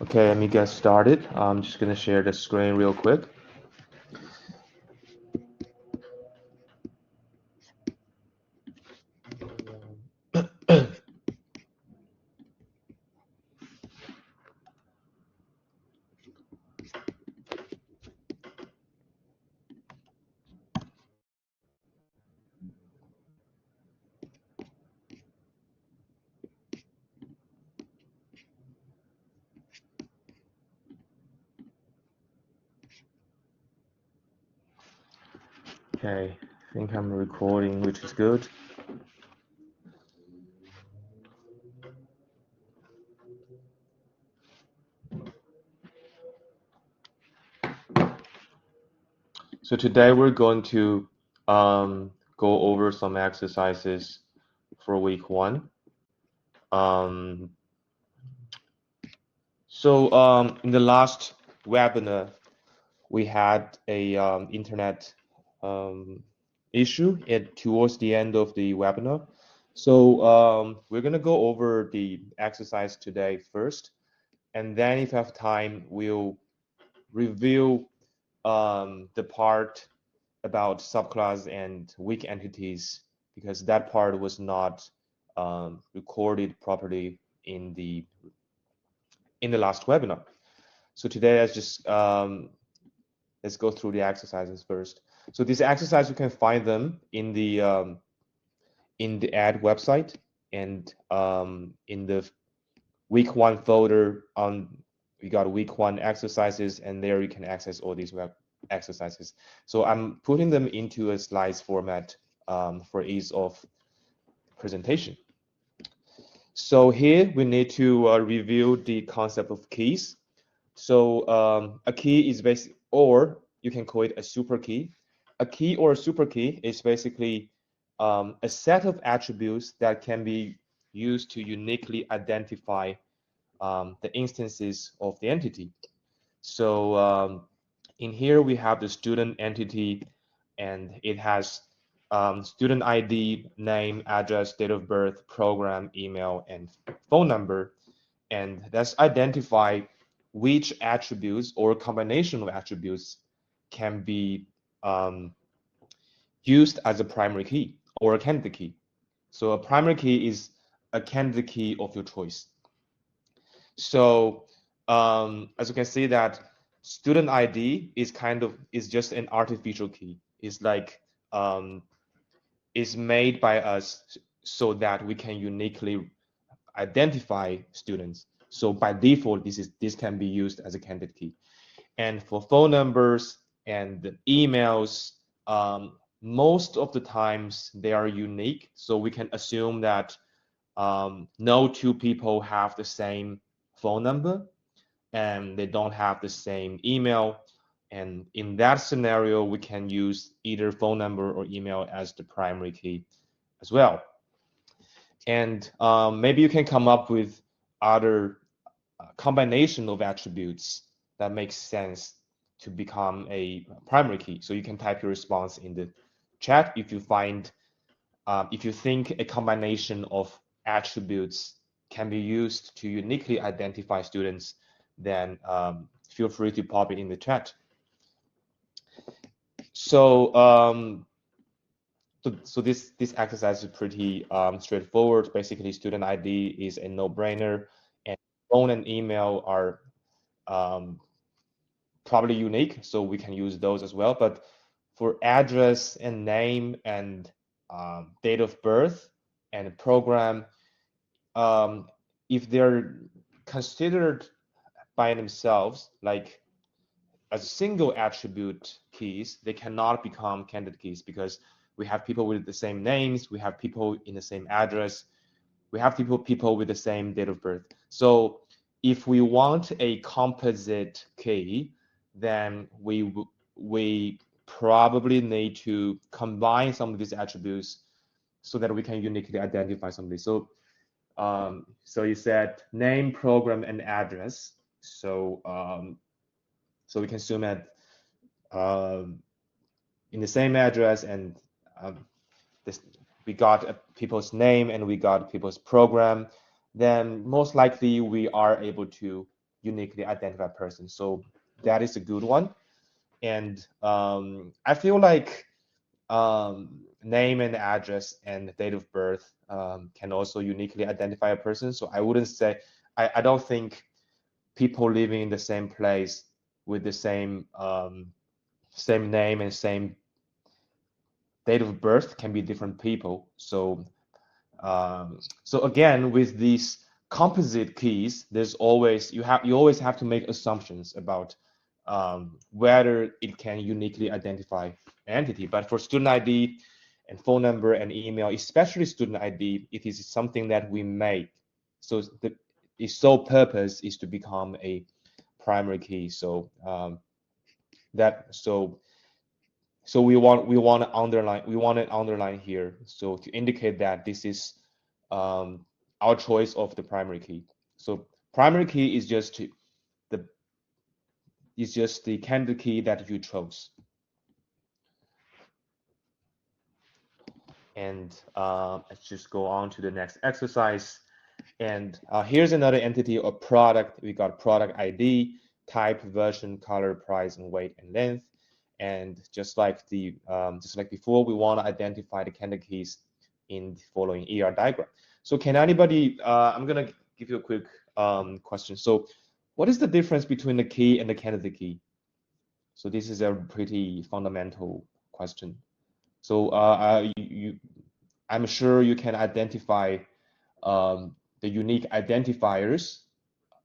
Okay, let me get started. I'm just gonna share the screen real quick. Okay, I think I'm recording, which is good. So today we're going to go over some exercises for week 1. Um, in the last webinar, we had a internet um, issue towards the end of the webinar. So we're going to go over the exercise today first, and then if you have time, we'll review the part about subclass and weak entities, because that part was not recorded properly in the last webinar. So today, let's go through the exercises first. So these exercises, you can find them in the ad website, and in the week 1 folder we got week 1 exercises, and there you can access all these web exercises. So I'm putting them into a slides format for ease of presentation. So here we need to review the concept of keys. So a key is basically, or you can call it a super key. A key or a super key is basically a set of attributes that can be used to uniquely identify the instances of the entity. So in here we have the student entity, and it has student ID, name, address, date of birth, program, email, and phone number. And that's identify which attributes or combination of attributes can be used as a primary key or a candidate key. So a primary key is a candidate key of your choice. So as you can see that student ID is just an artificial key. It's like is made by us so that we can uniquely identify students. So by default, this can be used as a candidate key. And for phone numbers and emails, most of the times they are unique. So we can assume that no two people have the same phone number, and they don't have the same email. And in that scenario, we can use either phone number or email as the primary key as well. And maybe you can come up with other combination of attributes that makes sense to become a primary key. So you can type your response in the chat if you find, if you think a combination of attributes can be used to uniquely identify students, then feel free to pop it in the chat. So so this exercise is pretty straightforward. Basically, student ID is a no-brainer, and phone and email are probably unique, so we can use those as well. But for address and name and date of birth and program, if they're considered by themselves, like as single attribute keys, they cannot become candidate keys, because we have people with the same names, we have people in the same address, we have people with the same date of birth. So if we want a composite key, then we probably need to combine some of these attributes so that we can uniquely identify somebody. So so you said name, program, and address. So so we can assume that in the same address, and this, we got people's name and we got people's program. then most likely we are able to uniquely identify a person. So that is a good one. And I feel like name and address and date of birth can also uniquely identify a person. So I wouldn't say, I don't think people living in the same place with the same name and same date of birth can be different people. So again, with these composite keys, there's always you always have to make assumptions about whether it can uniquely identify an entity. But for student ID and phone number and email, especially student ID, it is something that we make. So its sole purpose is to become a primary key. So that so so we want to underline here, so to indicate that this is our choice of the primary key. So primary key is just the candidate key that you chose. And let's just go on to the next exercise. And here's another entity of product. We got product ID, type, version, color, price, and weight and length. And just like before, we want to identify the candidate keys in the following ER diagram. So can anybody? I'm gonna give you a quick question. So, what is the difference between the key and the candidate key? So this is a pretty fundamental question. So I'm sure you can identify the unique identifiers,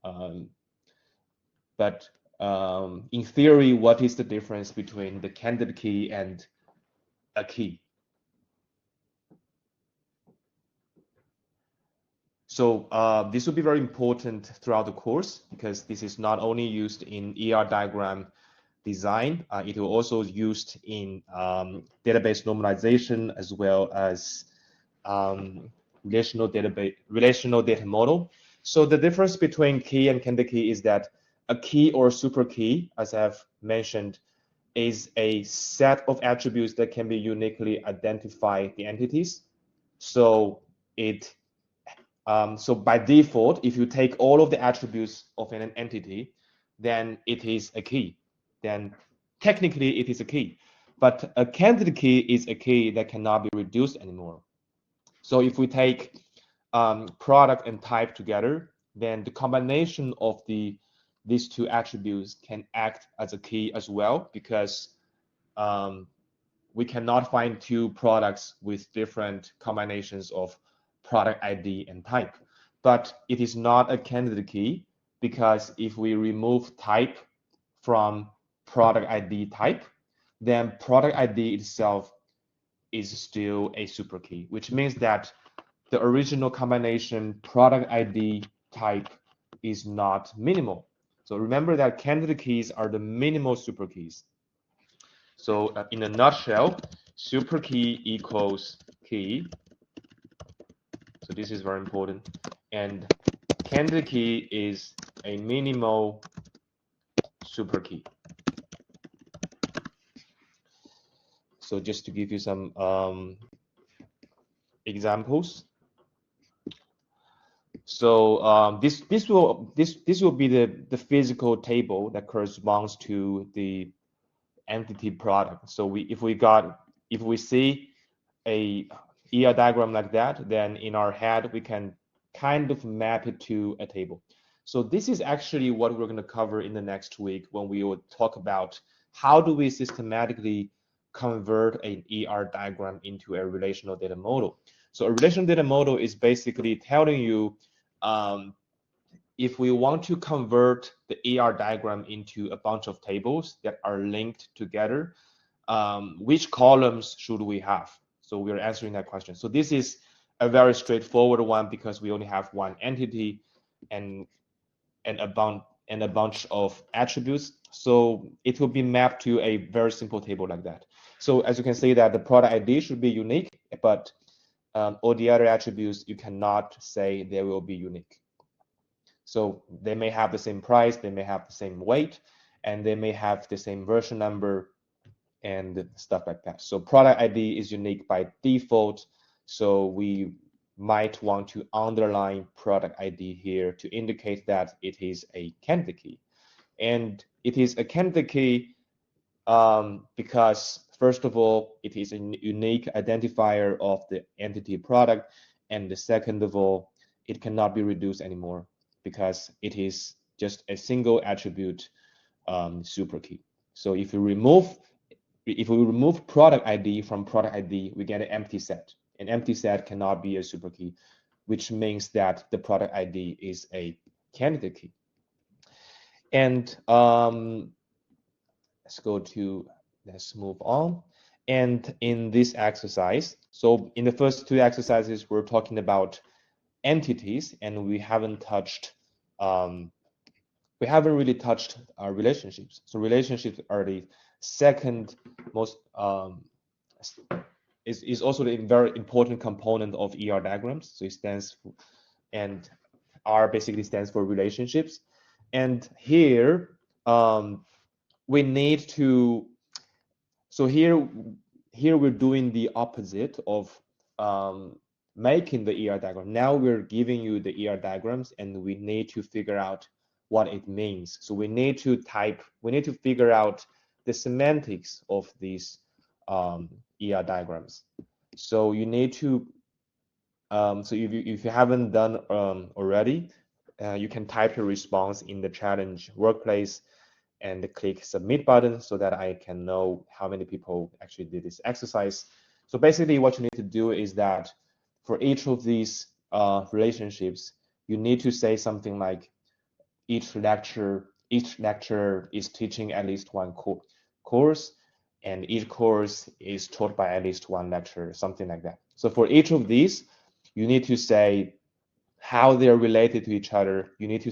um, but in theory, what is the difference between the candidate key and a key? So this will be very important throughout the course because this is not only used in ER diagram design, it will also used in database normalization as well as relational data model. So the difference between key and candidate key is that a key or super key, as I've mentioned, is a set of attributes that can be uniquely identify the entities. So so by default, if you take all of the attributes of an entity, then it is a key. Then technically it is a key. But a candidate key is a key that cannot be reduced anymore. So if we take product and type together, then the combination of these two attributes can act as a key as well, because we cannot find two products with different combinations of product ID and type. But it is not a candidate key, because if we remove type from product ID type, then product ID itself is still a super key, which means that the original combination product ID type is not minimal. So remember that candidate keys are the minimal super keys. So in a nutshell, super key equals key. So this is very important. And candidate key is a minimal super key. So just to give you some examples. So this will be the physical table that corresponds to the entity product. So if we see a ER diagram like that, then in our head we can kind of map it to a table. So this is actually what we're going to cover in the next week when we will talk about how do we systematically convert an ER diagram into a relational data model. So a relational data model is basically telling you if we want to convert the ER diagram into a bunch of tables that are linked together, which columns should we have? So we're answering that question. So this is a very straightforward one because we only have one entity and a bunch of attributes. So it will be mapped to a very simple table like that. So as you can see that the product ID should be unique, but all the other attributes you cannot say they will be unique. So they may have the same price, they may have the same weight, and they may have the same version number and stuff like that. So product ID is unique by default. So we might want to underline product ID here to indicate that it is a candidate key. And it is a candidate key because, first of all, it is a unique identifier of the entity product. And the second of all, it cannot be reduced anymore because it is just a single attribute super key. So if we remove product ID from product ID, we get an empty set. An empty set cannot be a super key, which means that the product ID is a candidate key. And let's move on. And in this exercise, so in the first two exercises, we're talking about entities, and we haven't really touched our relationships. So relationships are the second most is also a very important component of ER diagrams. So it stands for, and R basically stands for relationships. And here we need to, so here we're doing the opposite of making the ER diagram. Now we're giving you the ER diagrams and we need to figure out what it means. So we need to figure out the semantics of these ER diagrams. So you need to, so if you haven't done already, you can type your response in the challenge workplace and click submit button so that I can know how many people actually did this exercise. So basically what you need to do is that for each of these relationships, you need to say something like each lecturer is teaching at least one course, and each course is taught by at least one lecturer, something like that. So for each of these, you need to say how they are related to each other. You need to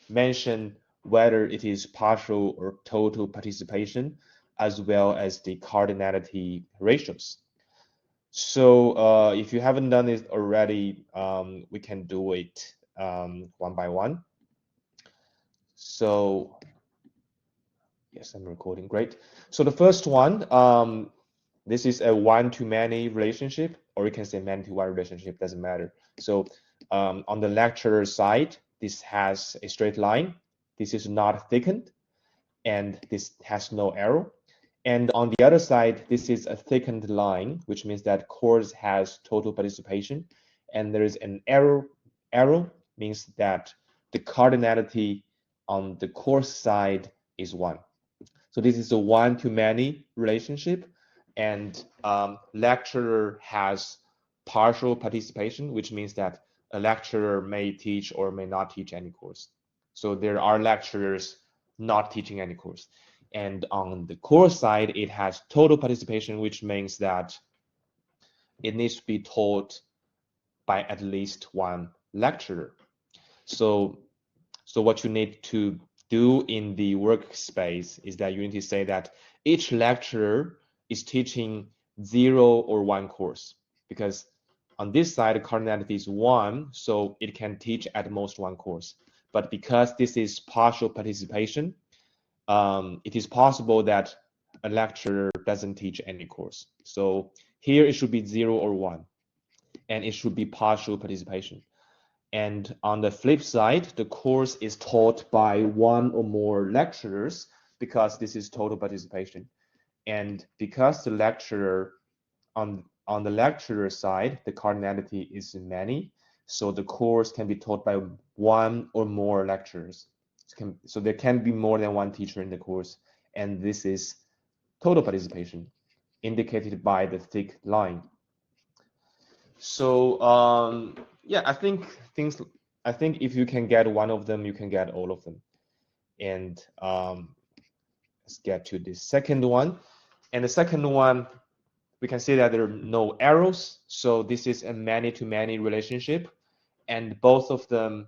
mention whether it is partial or total participation, as well as the cardinality ratios. So if you haven't done it already, we can do it one by one. So yes, I'm recording, great. So the first one, this is a one-to-many relationship, or you can say many-to-one relationship, doesn't matter. So on the lecturer side, this has a straight line. This is not thickened, and this has no arrow. And on the other side, this is a thickened line, which means that course has total participation, and there is an arrow. Arrow means that the cardinality on the course side is 1. So this is a one-to-many relationship, and lecturer has partial participation, which means that a lecturer may teach or may not teach any course. So there are lecturers not teaching any course. And on the course side, it has total participation, which means that it needs to be taught by at least one lecturer. So what you need to do in the workspace is that you need to say that each lecturer is teaching 0 or 1 course, because on this side, cardinality is 1, so it can teach at most 1 course. But because this is partial participation, it is possible that a lecturer doesn't teach any course. So here it should be 0 or 1, and it should be partial participation. And on the flip side, the course is taught by 1 or more lecturers, because this is total participation. And because the lecturer, on the lecturer side, the cardinality is many, so the course can be taught by 1 or more lecturers. So there can be more than 1 teacher in the course, and this is total participation, indicated by the thick line. So yeah, I think if you can get one of them, you can get all of them. And let's get to the second one. And the second one, we can see that there are no arrows. So this is a many-to-many relationship, and both of the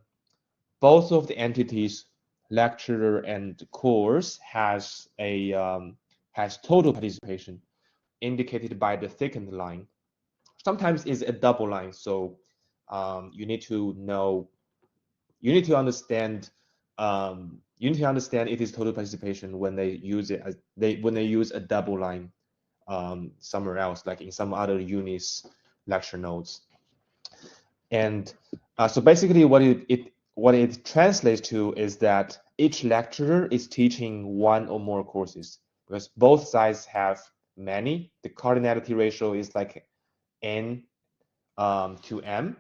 entities, lecturer and course, has total participation, indicated by the thickened line. Sometimes it's a double line, so you need to understand it is total participation when they use it as when they use a double line somewhere else, like in some other uni's lecture notes. And so basically what it translates to is that each lecturer is teaching one or more courses, because both sides have many. The cardinality ratio is like n to m.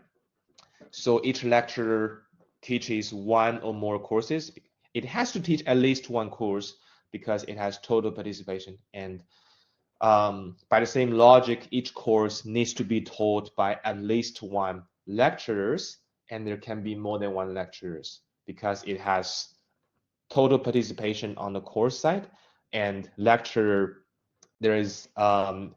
So each lecturer teaches one or more courses. It has to teach at least one course because it has total participation. And by the same logic, each course needs to be taught by at least one lecturers, and there can be more than one lecturers because it has total participation on the course side, and lecturer there is and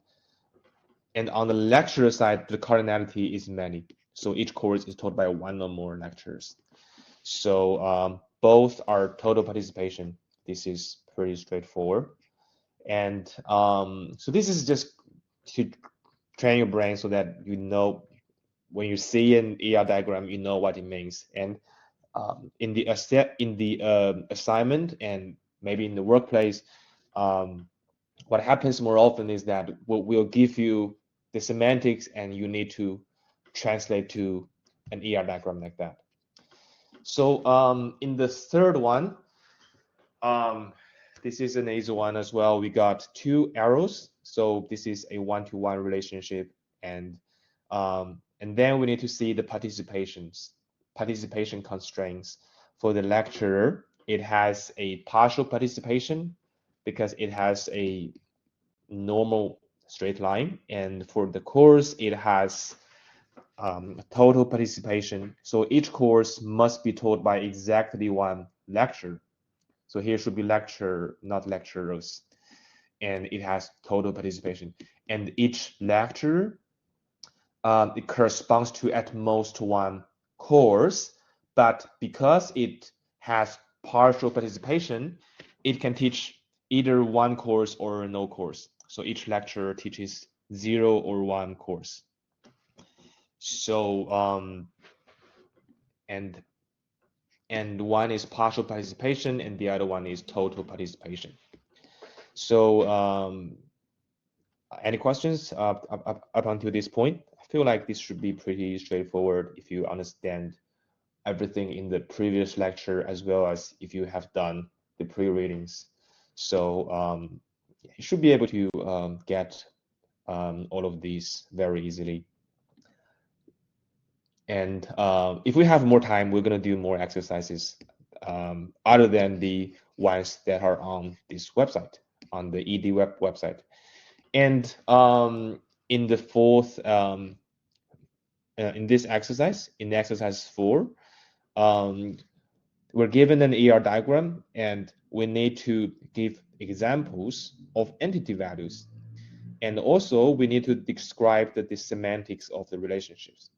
on the lecturer side, the cardinality is many. So each course is taught by one or more lecturers. So both are total participation. This is pretty straightforward. And so this is just to train your brain so that you know when you see an ER diagram, you know what it means. And in the assignment and maybe in the workplace, what happens more often is that we'll give you the semantics and you need to translate to an ER diagram like that. So in the third one, this is an easy one as well. We got two arrows. So this is a one-to-one relationship, and then we need to see the participation constraints. For the lecturer, it has a partial participation because it has a normal straight line, and for the course, it has total participation. So each course must be taught by exactly one lecturer. So here should be lecture, not lecturers. And it has total participation. And each lecture, it corresponds to at most one course, but because it has partial participation, it can teach either one course or no course. So each lecturer teaches 0 or 1 course. So and one is partial participation and the other one is total participation. So any questions up until this point? I feel like this should be pretty straightforward if you understand everything in the previous lecture as well as if you have done the pre-readings. So you should be able to get all of these very easily. And if we have more time, we're going to do more exercises other than the ones that are on this website, on the ED website. And in the fourth, in this exercise, in exercise 4, we're given an ER diagram and we need to give examples of entity values. And also we need to describe the semantics of the relationships.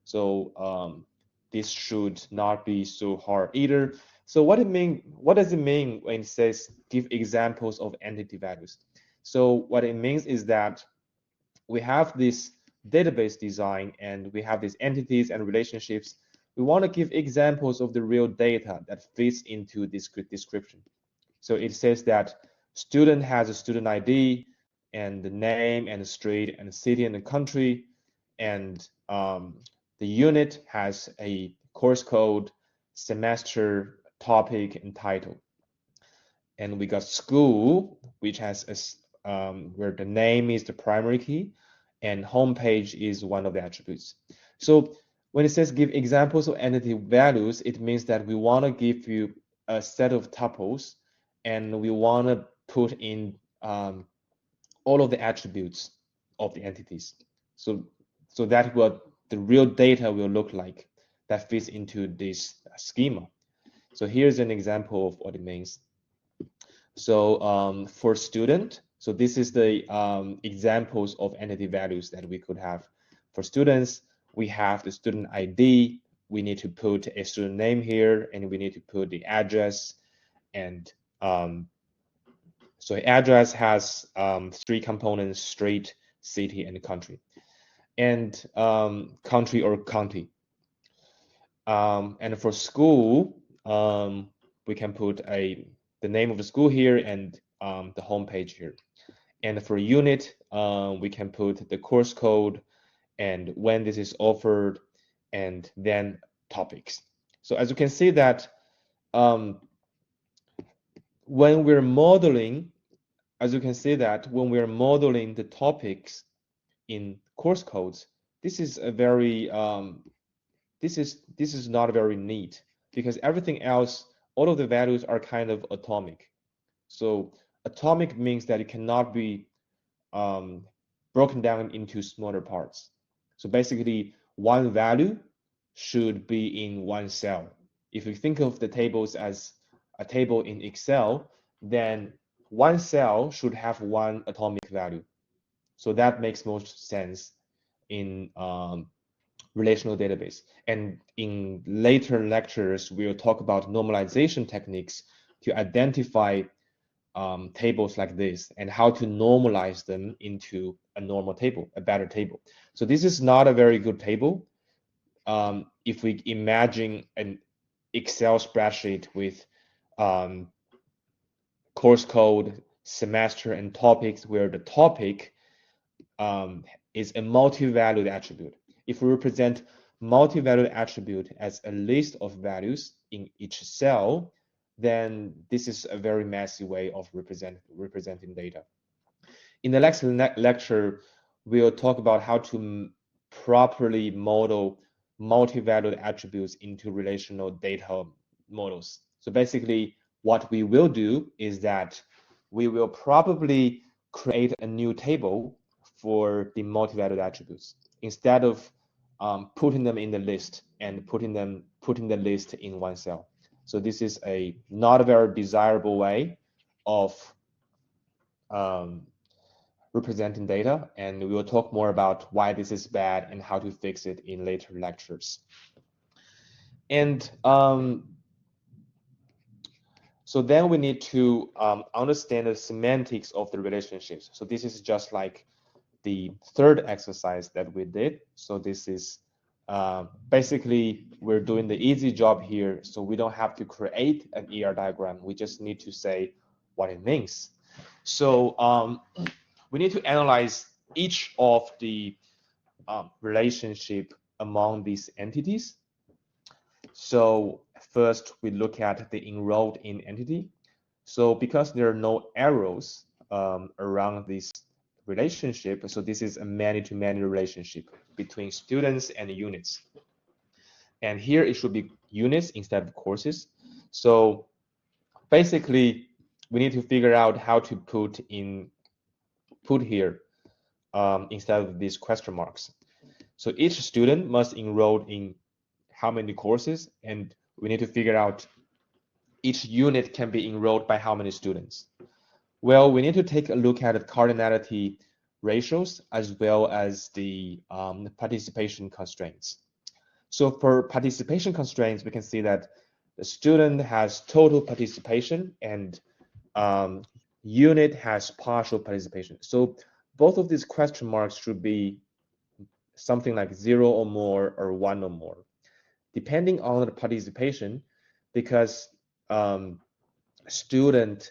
So this should not be so hard either. So what does it mean when it says give examples of entity values? So what it means is that we have this database design and we have these entities and relationships. We want to give examples of the real data that fits into this description. So it says that student has a student ID and the name and the street and the city and the country, and the unit has a course code, semester, topic, and title. And we got school, which has where the name is the primary key and homepage is one of the attributes. So when it says give examples of entity values, it means that we want to give you a set of tuples and we want to put in all of the attributes of the entities. So that's what the real data will look like that fits into this schema. So here's an example of what it means. So for student, so this is the examples of entity values that we could have. For students, we have the student ID. We need to put a student name here, and we need to put the address. And so address has 3 components: street, city, and country. And country or county. And for school, we can put the name of the school here and the home page here. And for unit, we can put the course code and when this is offered, and then topics. So as you can see that when we're modeling, as you can see that when we're modeling the topics in course codes, this is a very this is not very neat, because everything else, all of the values are kind of atomic. So atomic means that it cannot be broken down into smaller parts. So basically, one value should be in one cell. If you think of the tables as a table in Excel, then one cell should have one atomic value. So that makes most sense in relational database. And in later lectures, we'll talk about normalization techniques to identify tables like this and how to normalize them into a normal table, a better table. So this is not a very good table. If we imagine an Excel spreadsheet with course code, semester, and topics, where the topic is a multi-valued attribute. If we represent multi-valued attribute as a list of values in each cell, then this is a very messy way of representing data. In the next lecture, we'll talk about how to properly model multi-valued attributes into relational data models. So basically, what we will do is that we will probably create a new table for the multi-valued attributes instead of putting them in the list and putting the list in one cell. So this is a not a very desirable way of representing data, and we will talk more about why this is bad and how to fix it in later lectures. And so then we need to understand the semantics of the relationships. So this is just like the third exercise that we did. So this is basically, we're doing the easy job here, so we don't have to create an ER diagram. We just need to say what it means. So we need to analyze each of the relationship among these entities. So first, we look at the enrolled in entity. So because there are no arrows around this relationship, so this is a many-to-many relationship between students and units. And here it should be units instead of courses. So basically, we need to figure out how to put here instead of these question marks. So each student must enroll in how many courses, and we need to figure out each unit can be enrolled by how many students. Well, we need to take a look at the cardinality ratios as well as the participation constraints. So for participation constraints, we can see that the student has total participation and unit has partial participation. So both of these question marks should be something like 0 or more or 1 or more, depending on the participation, because student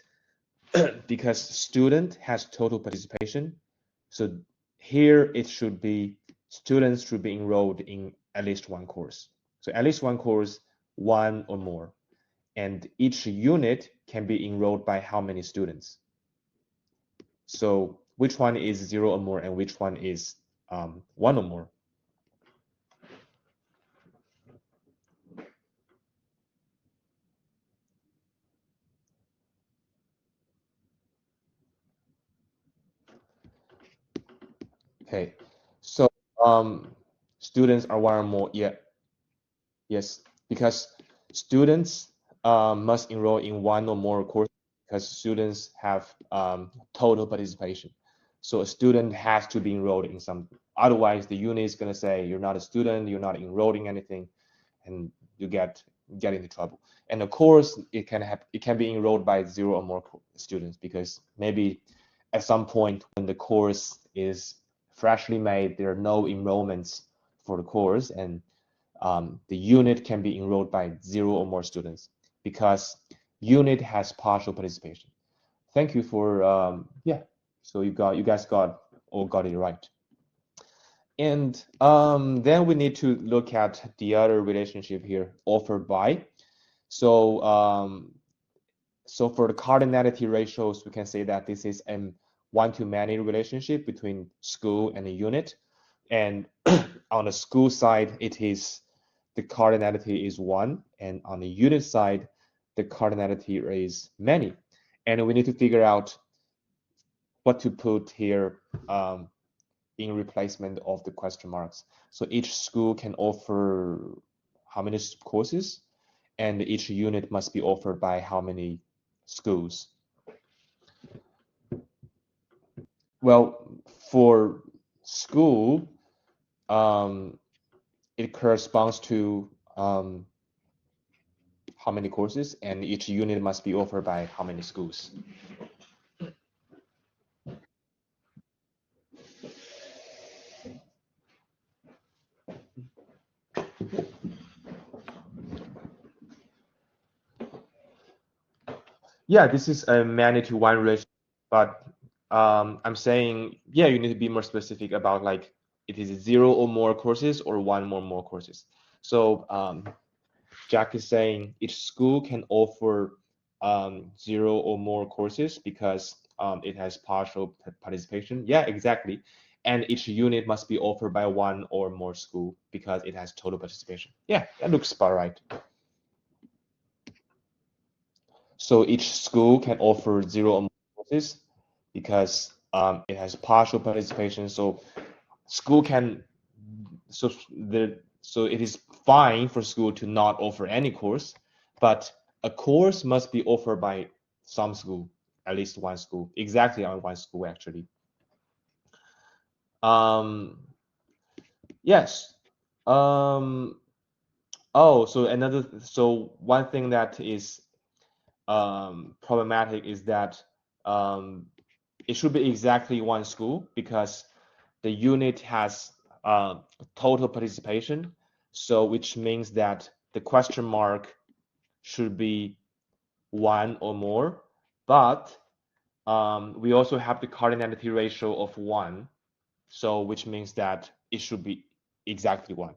has total participation. So here it should be students should be enrolled in at least one course. So at least one course, 1 or more. And each unit can be enrolled by how many students? So which one is 0 or more and which one is 1 or more? Okay, so students are 1 or more. Yeah, yes, because students must enroll in 1 or more courses because students have total participation. So a student has to be enrolled in some. Otherwise, the unit is going to say you're not a student, you're not enrolled in anything, and you get into trouble. And of course, it can be enrolled by 0 or more students, because maybe at some point when the course is freshly made, there are no enrollments for the course, and the unit can be enrolled by 0 or more students because unit has partial participation. Thank you for yeah. So you guys got it right. And then we need to look at the other relationship here, offered by. So so for the cardinality ratios, we can say that this is a one-to-many relationship between school and a unit. And on the school side, the cardinality is 1, and on the unit side, the cardinality is many. And we need to figure out what to put here in replacement of the question marks. So each school can offer how many courses, and each unit must be offered by how many schools. Well, for school, it corresponds to how many courses, and each unit must be offered by how many schools. Yeah, this is a many to one relation, but I'm saying, yeah, you need to be more specific about like it is 0 or more courses or 1 or more courses. So Jack is saying each school can offer 0 or more courses because it has partial participation. Yeah, exactly. And each unit must be offered by 1 or more school because it has total participation. Yeah, that looks about right. So each school can offer 0 or more courses because it has partial participation. So school can so it is fine for school to not offer any course, but a course must be offered by some school, at least one school, exactly on one school actually. Yes. Oh, so one thing that is problematic is that it should be exactly one school because the unit has total participation, so which means that the question mark should be 1 or more, but we also have the cardinality ratio of 1, so which means that it should be exactly 1.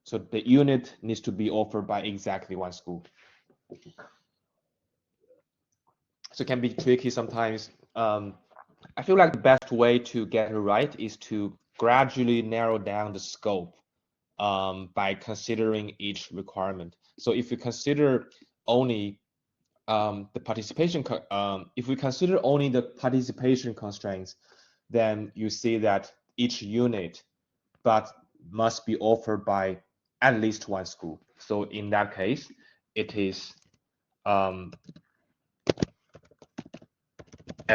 So the unit needs to be offered by exactly one school. So it can be tricky sometimes. I feel like the best way to get it right is to gradually narrow down the scope by considering each requirement. So if we consider only the participation, if we consider only the participation constraints, then you see that each unit but must be offered by at least one school. So in that case, it is at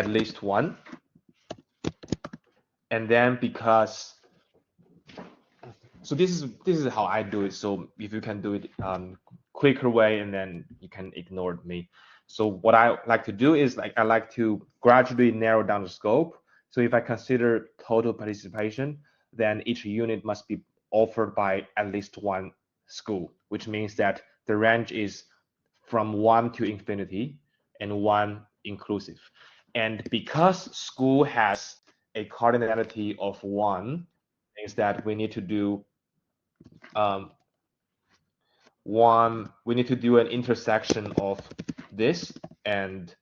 least one. And then because so this is how I do it. So if you can do it quicker way, and then you can ignore me. So what I like to do is I like to gradually narrow down the scope. So if I consider total participation, then each unit must be offered by at least one school, which means that the range is from 1 to infinity and 1 inclusive. And because school has a cardinality of 1, means that we need to do we need to do an intersection of this and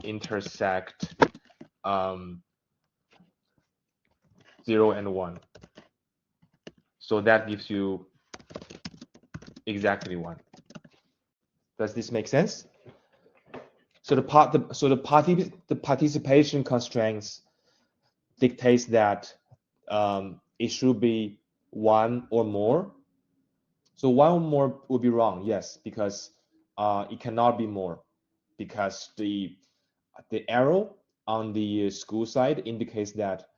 intersect 0 and 1. So that gives you exactly 1. Does this make sense? So the participation constraints dictates that it should be 1 or more. So 1 or more would be wrong, yes, because it cannot be more, because the arrow on the school side indicates that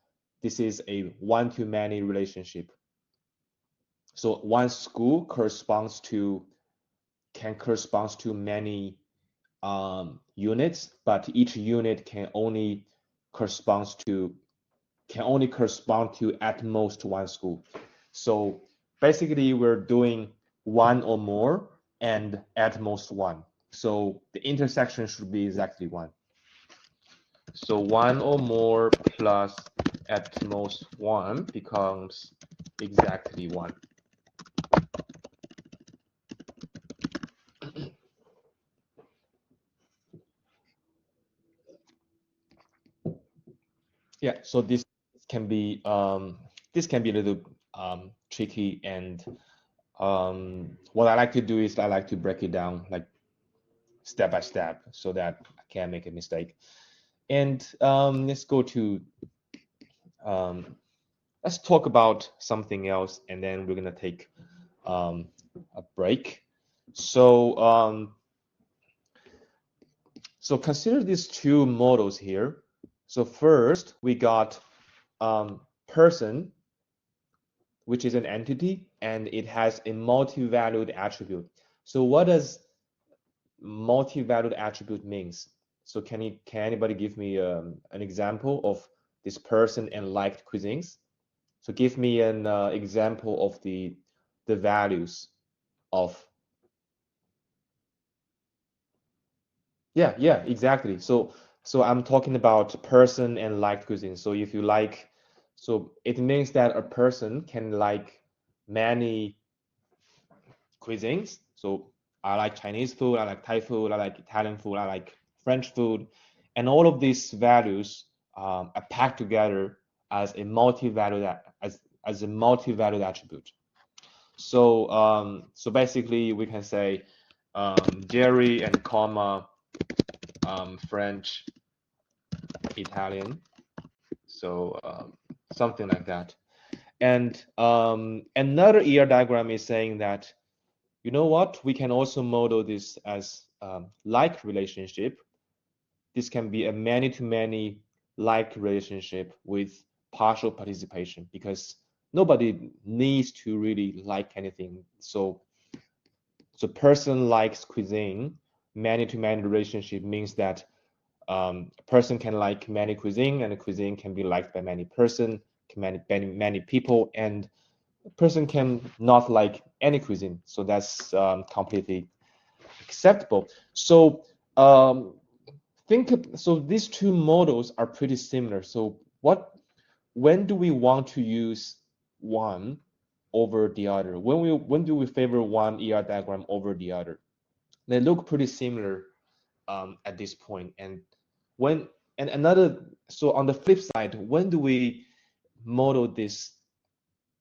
this is a one-to-many relationship. So one school can correspond to many units, but each unit can only correspond to at most one school. So basically, we're doing 1 or more and at most 1. So the intersection should be exactly 1. So 1 or more plus at most 1 becomes exactly 1. Yeah, so can be this can be a little tricky, and what I like to do is I like to break it down like step by step so that I can't make a mistake. And let's go to um, let's talk about something else, and then we're gonna take a break. So so consider these two models here. So first we got person, which is an entity, and it has a multi-valued attribute. So what does multi-valued attribute means? So can anybody give me an example of this person and liked cuisines? So give me an example of the values of. Yeah, exactly. So I'm talking about person and liked cuisine. So if you like, so it means that a person can like many cuisines. So I like Chinese food, I like Thai food, I like Italian food, I like French food, and all of these values are packed together as a multi-valued as a multi-valued attribute. So so basically we can say Jerry and comma French, Italian, so something like that. And another ER diagram is saying that, you know what, we can also model this as like relationship. This can be a many-to-many like relationship with partial participation, because nobody needs to really like anything. So person likes cuisine, many-to-many relationship means that a person can like many cuisine, and a cuisine can be liked by many person, many people, and a person can not like any cuisine. So that's completely acceptable. So um, so these two models are pretty similar. So when do we want to use one over the other? When do we favor one ER diagram over the other? They look pretty similar at this point. And when and another so on the flip side, when do we model this?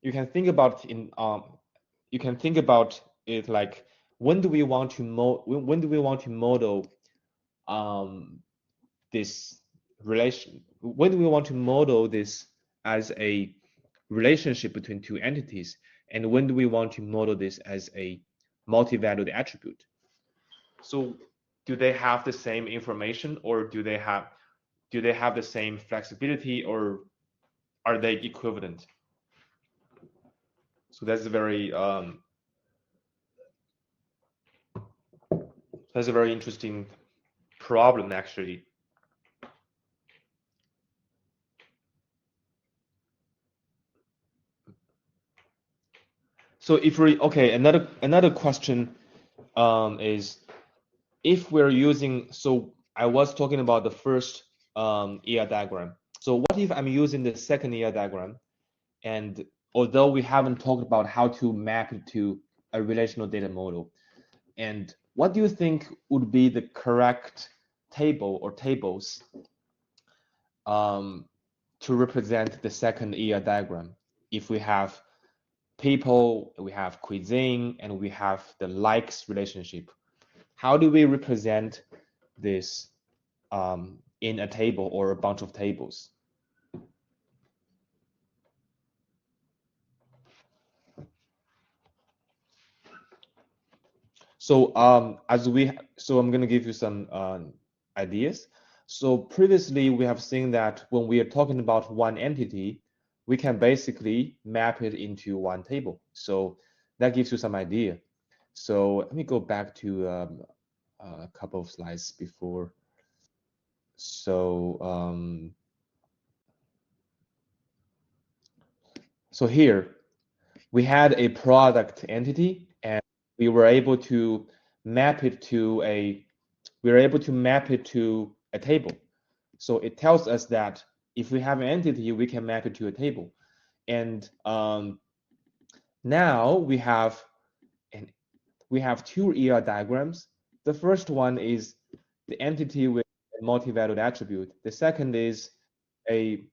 You can think about you can think about it like, when do we want to when do we want to model um, this relation? When do we want to model this as a relationship between two entities? And when do we want to model this as a multi-valued attribute? So do they have the same information, or do they have the same flexibility, or are they equivalent? So that's a very interesting problem actually. So if we okay, another question is, if we're using, so I was talking about the first ER diagram. So what if I'm using the second ER diagram, and although we haven't talked about how to map it to a relational data model, and what do you think would be the correct table or tables um, to represent the second ER diagram? If we have people, we have cuisine, and we have the likes relationship, how do we represent this in a table or a bunch of tables? So so I'm gonna give you some ideas. So previously we have seen that when we are talking about one entity, we can basically map it into one table. So that gives you some idea. So let me go back to a couple of slides before. So so here we had a product entity, and we were able to map it to a we were able to map it to a table. So it tells us that if we have an entity, we can map it to a table. And now we have two ER diagrams. The first one is the entity with a multi-valued attribute. The second is a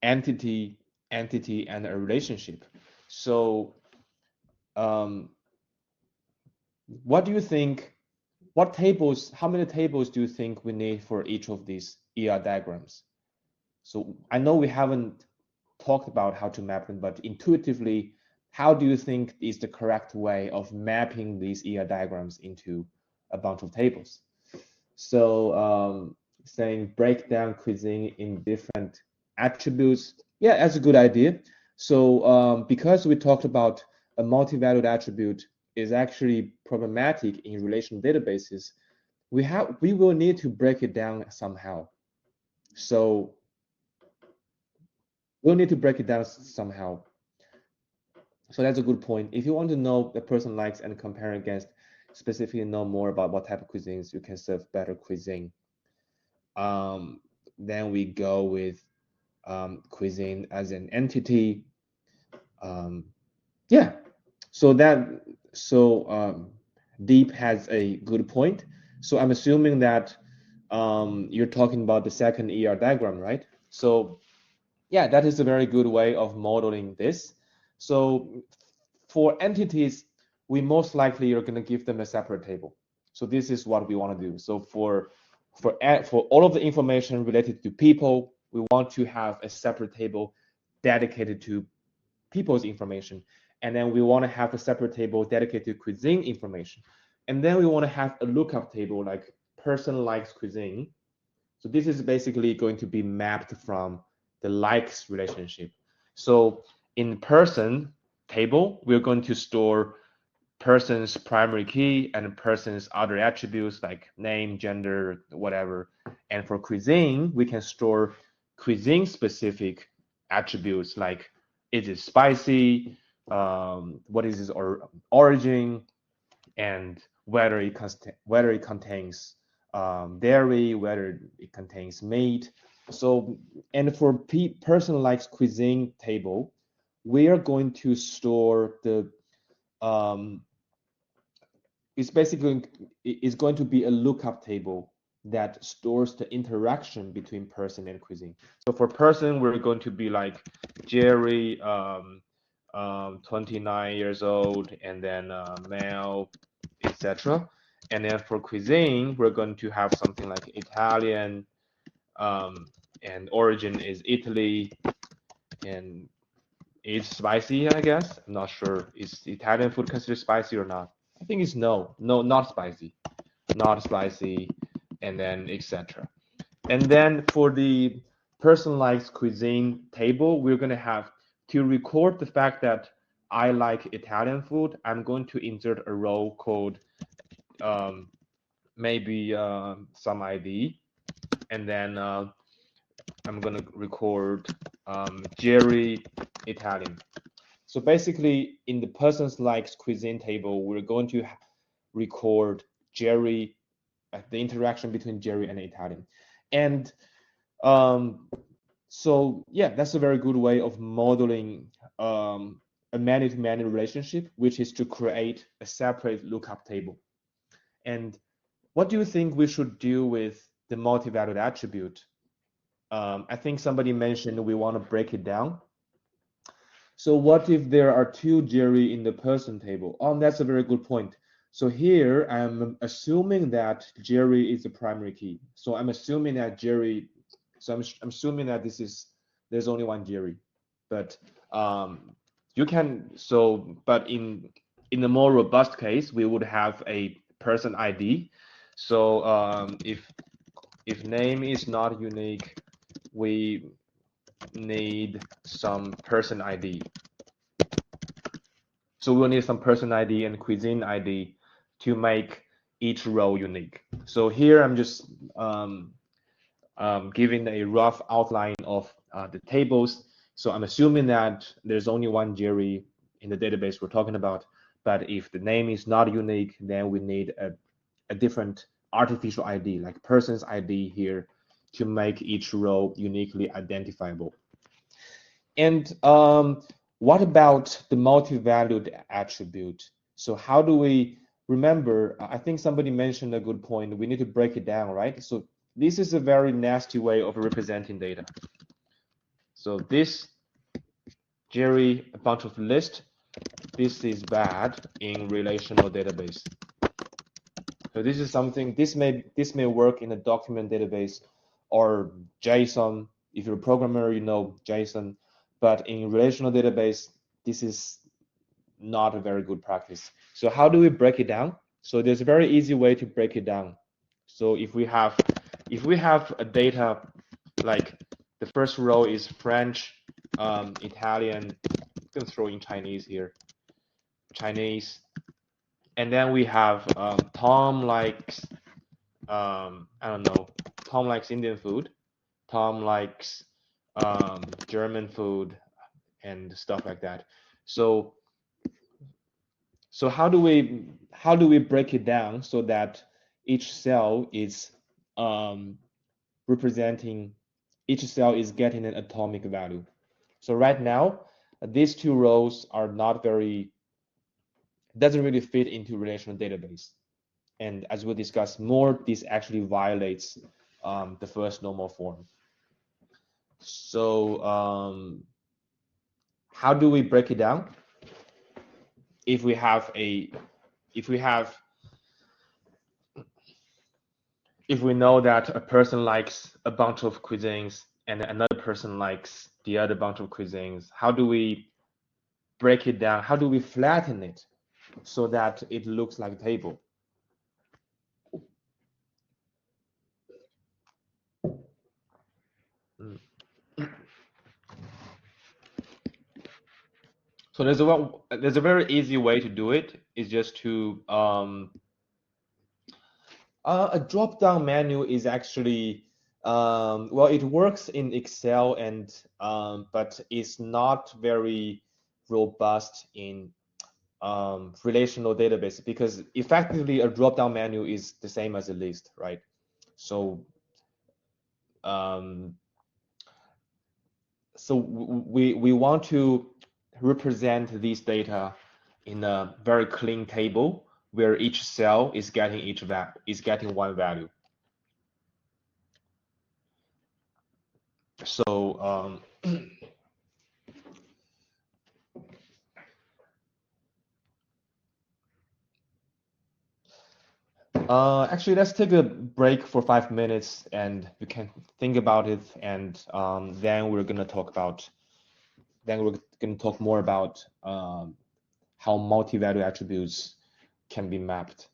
entity, and a relationship. So what do you think, how many tables do you think we need for each of these ER diagrams? So I know we haven't talked about how to map them, but intuitively, how do you think is the correct way of mapping these ER diagrams into a bunch of tables? So saying break down cuisine in different attributes, yeah, that's a good idea. So because we talked about a multi-valued attribute is actually problematic in relational databases, we will need to break it down somehow. So we'll need to break it down somehow. So that's a good point. If you want to know the person likes and compare against, specifically know more about what type of cuisines you can serve better cuisine. Then we go with cuisine as an entity. Yeah, so Deep has a good point. So I'm assuming that you're talking about the second ER diagram, right? So yeah, that is a very good way of modeling this. So for entities, we most likely are going to give them a separate table. So this is what we want to do. So for all of the information related to people, we want to have a separate table dedicated to people's information. And then we want to have a separate table dedicated to cuisine information. And then we want to have a lookup table like person likes cuisine. So this is basically going to be mapped from the likes relationship. So in person table, we're going to store person's primary key and person's other attributes like name, gender, whatever. And for cuisine, we can store cuisine specific attributes like is it spicy, what is its origin, and whether it contains dairy, whether it contains meat. So, and for person likes cuisine table, we are going to store the it's going to be a lookup table that stores the interaction between person and cuisine. So for person, we're going to be like Jerry, 29 years old, and then male, etc. And then for cuisine, we're going to have something like Italian, and origin is Italy, and it's spicy, I guess. I'm not sure. Is Italian food considered spicy or not? I think it's no, not spicy, and then etc. And then for the personalized cuisine table, we're going to have to record the fact that I like Italian food. I'm going to insert a row called maybe some ID, and then I'm going to record Jerry Italian. So basically, in the person's likes cuisine table, we're going to record Jerry, the interaction between Jerry and Italian. And so yeah, that's a very good way of modeling a many-to-many relationship, which is to create a separate lookup table. And what do you think we should do with the multi-valued attribute? I think somebody mentioned we want to break it down. So what if there are two Jerry in the person table? Oh, that's a very good point. So here I'm assuming that Jerry is the primary key. So I'm assuming that Jerry, so I'm assuming that there's only one Jerry. But you can, so, but in a more robust case, we would have a person ID. So if name is not unique, we need some person ID. So we'll need some person ID and cuisine ID to make each row unique. So here I'm just giving a rough outline of the tables. So I'm assuming that there's only one Jerry in the database we're talking about. But if the name is not unique, then we need a different artificial ID, like person's ID here to make each row uniquely identifiable. And what about the multi-valued attribute? So how do we remember? I think somebody mentioned a good point. We need to break it down, right? So this is a very nasty way of representing data. So this Jerry, a bunch of list. This is bad in relational database. So this is something, this may work in a document database or JSON. If you're a programmer, you know JSON, but in relational database, this is not a very good practice. So how do we break it down? So there's a very easy way to break it down. So if we have a data like the first row is French, Italian, you can throw in Chinese here, Chinese, and then we have Tom likes I don't know, Tom likes Indian food, Tom likes German food and stuff like that. So how do we break it down so that each cell is representing, each cell is getting an atomic value? So right now, these two rows are not very, doesn't really fit into relational database. And as we'll discuss more, this actually violates the first normal form. So how do we break it down? If we have if we know that a person likes a bunch of cuisines and another person likes the other bunch of cuisines, how do we break it down? How do we flatten it so that it looks like a table? So there's a very easy way to do it. It's just to a drop-down menu is actually well, it works in Excel and but it's not very robust in relational database because effectively a drop-down menu is the same as a list, right? So um, we want to represent these data in a very clean table where each cell is getting one value. So actually, let's take a break for 5 minutes and we can think about it, and then we're gonna talk about, then we're gonna talk more about how multi-value attributes can be mapped.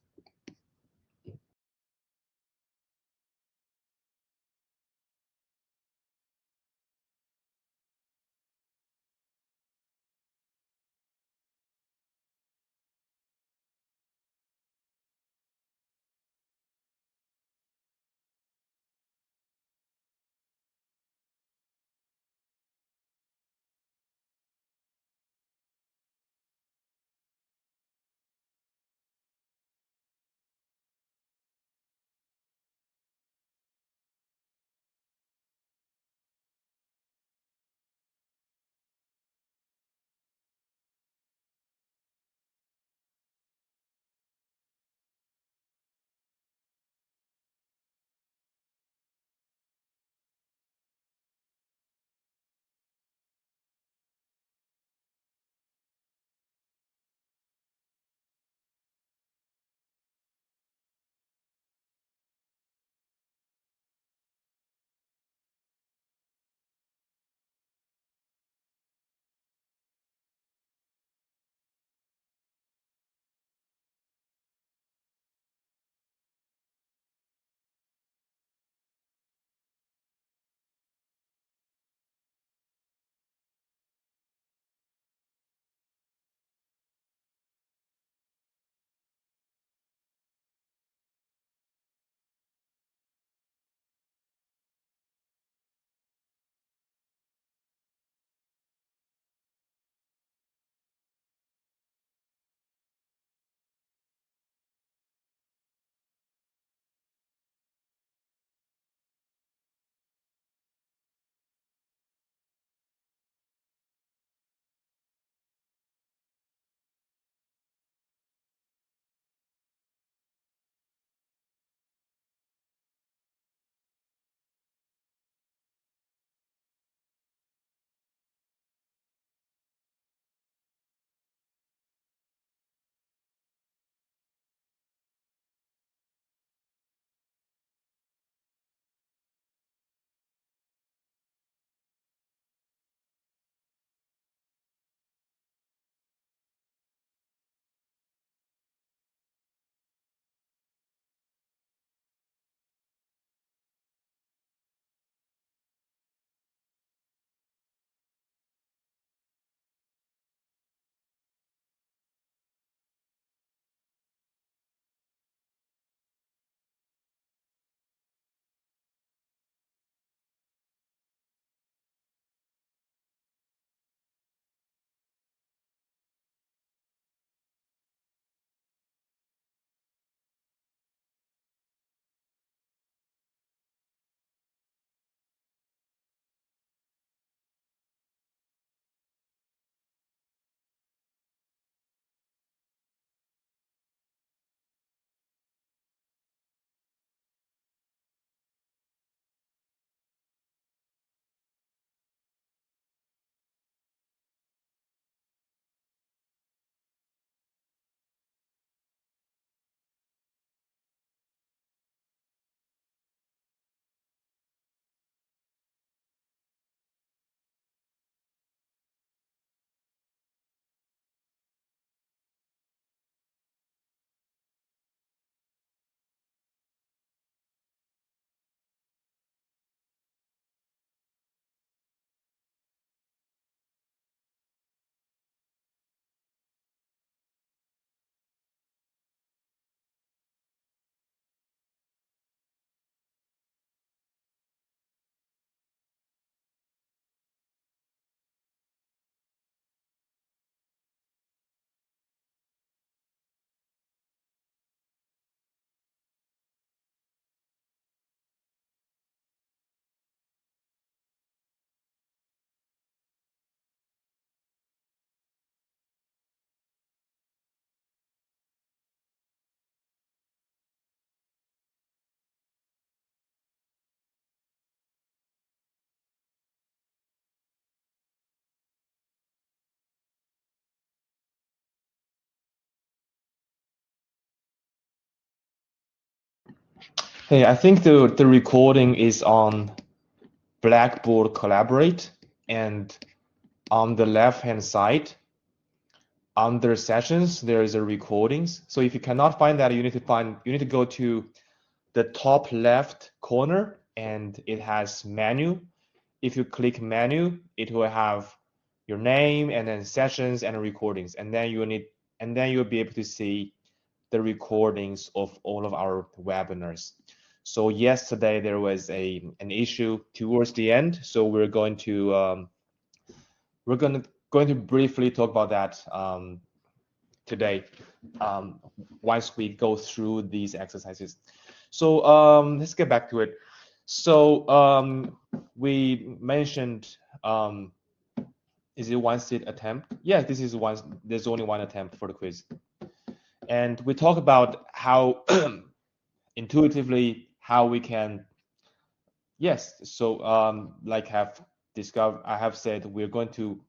Hey, I think the recording is on Blackboard Collaborate, and on the left-hand side, under sessions, there is a recordings. So if you cannot find that, you need to go to the top left corner, and it has menu. If you click menu, it will have your name and then sessions and recordings, and then you'll be able to see the recordings of all of our webinars. So yesterday there was an issue towards the end, so we're going to briefly talk about that today once we go through these exercises. So let's get back to it. So we mentioned, is it one seat attempt? Yes, this is one. There's only one attempt for the quiz, and we talk about how intuitively how we can. Yes, so like I have said, we're going to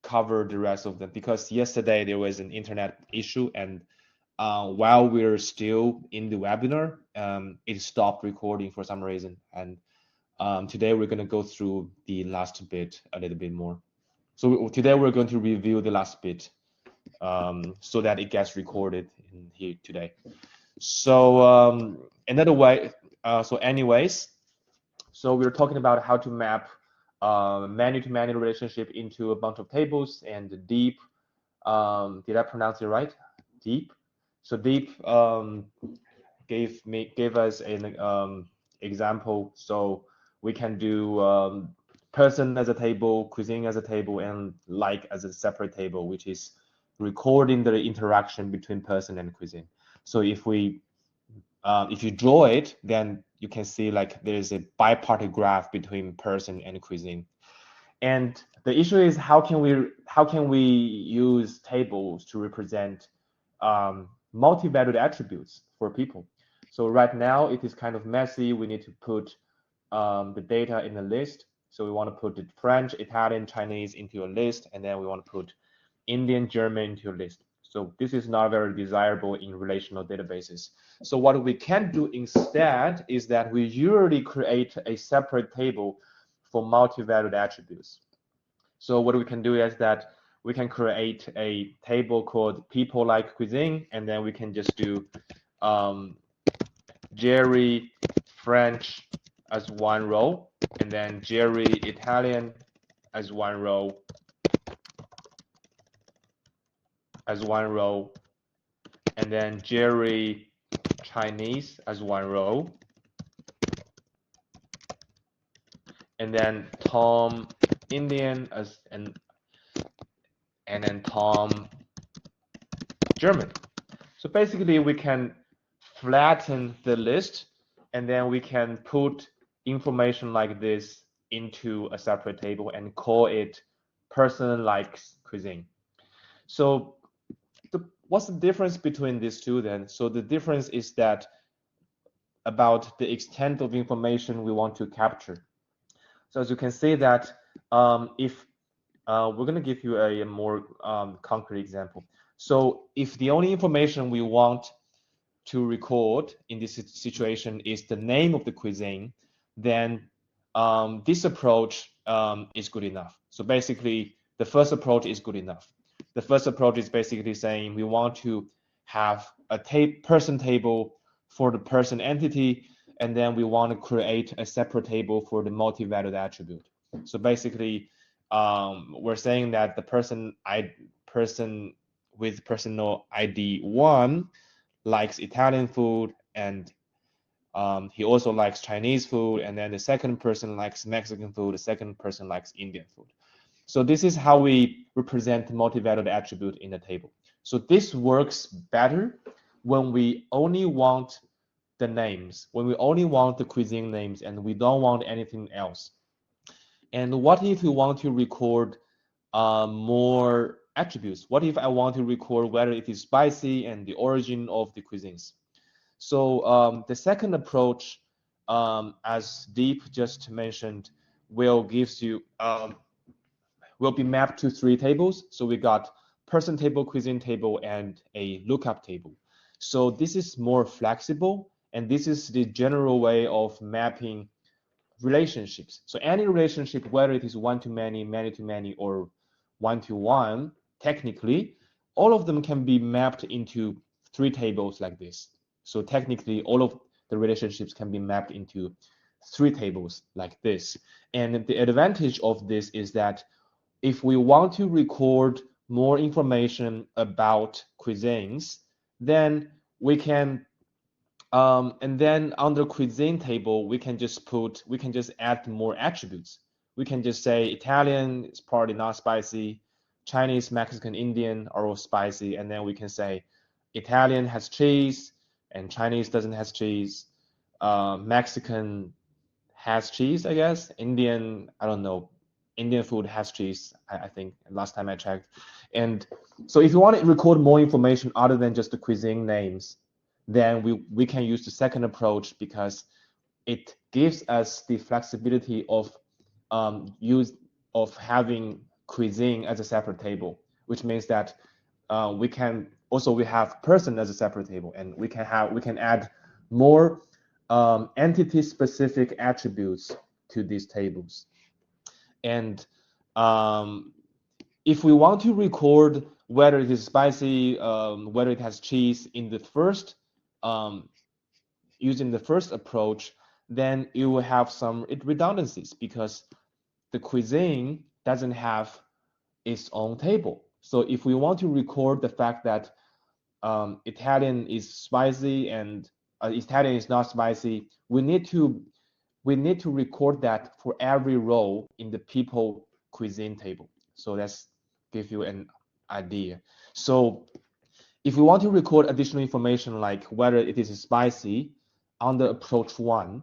cover the rest of them because yesterday there was an internet issue, and while we're still in the webinar, it stopped recording for some reason. And today we're going to go through the last bit a little bit more. So today we're going to review the last bit so that it gets recorded in here today. So another way, so anyways, so we're talking about how to map many-to-many relationship into a bunch of tables, and Deep, did I pronounce it right? Deep. So Deep gave us an example, so we can do person as a table, cuisine as a table, and like as a separate table, which is recording the interaction between person and cuisine. So if you draw it, then you can see like there's a bipartite graph between person and cuisine. And the issue is how can we use tables to represent multi-valued attributes for people? So right now it is kind of messy. We need to put the data in a list. So we want to put the French, Italian, Chinese into a list, and then we want to put Indian, German into a list. So this is not very desirable in relational databases. So what we can do instead is that we usually create a separate table for multi-valued attributes. So what we can do is that we can create a table called people like cuisine, and then we can just do Jerry French as one row, and then Jerry Italian as one row, and then Jerry Chinese as one row, and then Tom Indian as and then Tom German. So basically we can flatten the list, and then we can put information like this into a separate table and call it person likes cuisine. So what's the difference between these two then? So the difference is that about the extent of information we want to capture. So as you can see that if we're going to give you a more concrete example. So if the only information we want to record in this situation is the name of the cuisine, then this approach is good enough. So basically, the first approach is good enough. The first approach is basically saying we want to have a person table for the person entity, and then we want to create a separate table for the multi-valued attribute. So basically, we're saying that the person with personal ID 1 likes Italian food, and he also likes Chinese food, and then the second person likes Mexican food, the second person likes Indian food. So this is how we represent multi-valued attribute in the table. So this works better when we only want the names, when we only want the cuisine names, and we don't want anything else. And what if we want to record more attributes? What if I want to record whether it is spicy and the origin of the cuisines? So the second approach, as Deep just mentioned, will be mapped to 3 tables. So we got person table, cuisine table, and a lookup table. So this is more flexible, And this is the general way of mapping relationships. So any relationship, whether it is one-to-many, many-to-many, or one-to-one, technically, all of them can be mapped into 3 tables like this. So technically, all of the relationships can be mapped into 3 tables like this. And the advantage of this is that if we want to record more information about cuisines, then we can and then under cuisine table, we can just add more attributes. We can just say Italian is probably not spicy, Chinese, Mexican, Indian are all spicy, and then we can say Italian has cheese and Chinese doesn't have cheese. Mexican has cheese, I guess. Indian, I don't know. Indian food has cheese, I think, last time I checked. And so if you want to record more information other than just the cuisine names, then we can use the second approach because it gives us the flexibility of having cuisine as a separate table, which means that we have person as a separate table, and we can add more entity-specific attributes to these tables. And if we want to record whether it is spicy, whether it has cheese in the first using the first approach, then you will have some redundancies because the cuisine doesn't have its own table. So if we want to record the fact that Italian is spicy and Italian is not spicy, we need to record that for every row in the people cuisine table. So that's give you an idea. So if we want to record additional information like whether it is spicy under approach 1,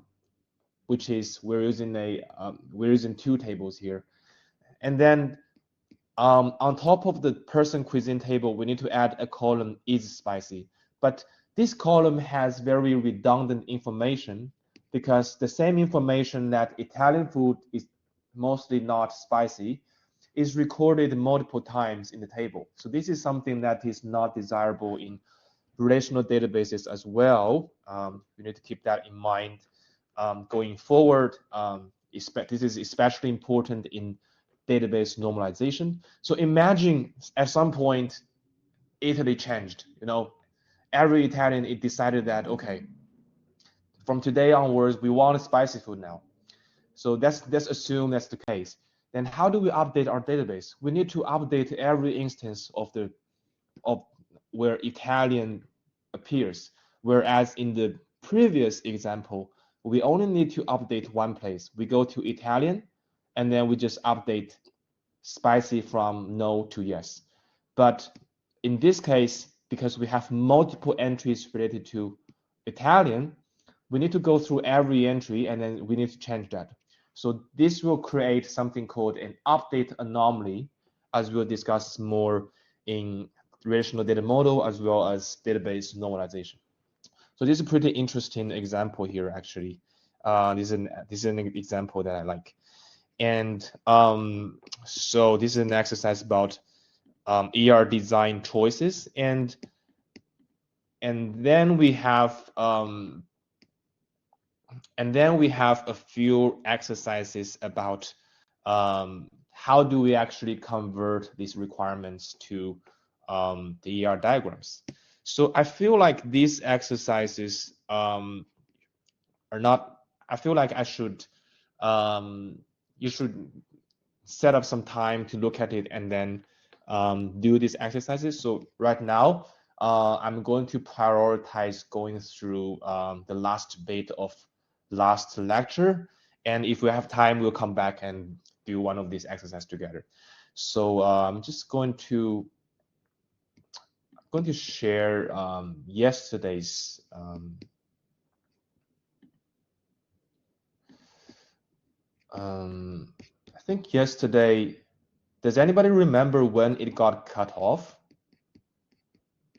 which is we're using 2 tables here, and then on top of the person cuisine table, we need to add a column is spicy. But this column has very redundant information because the same information that Italian food is mostly not spicy is recorded multiple times in the table. So this is something that is not desirable in relational databases as well. You need to keep that in mind going forward. This is especially important in database normalization. So imagine at some point Italy changed. Every Italian it decided that okay, from today onwards we want spicy food now. So let's assume that's the case. Then how do we update our database? We need to update every instance of where Italian appears. Whereas in the previous example, we only need to update one place. We go to Italian, and then we just update spicy from no to yes. But in this case, because we have multiple entries related to Italian, we need to go through every entry and then we need to change that. So this will create something called an update anomaly, as we'll discuss more in relational data model as well as database normalization. So this is a pretty interesting example here, actually. This is an example that I like. And so this is an exercise about ER design choices, and then we have a few exercises about how do we actually convert these requirements to the ER diagrams. So I feel like these exercises are not. I feel like you should set up some time to look at it and then do these exercises. So right now, I'm going to prioritize going through the last bit of last lecture. And if we have time, we'll come back and do one of these exercises together. So I'm just going to share yesterday's I think yesterday, does anybody remember when it got cut off?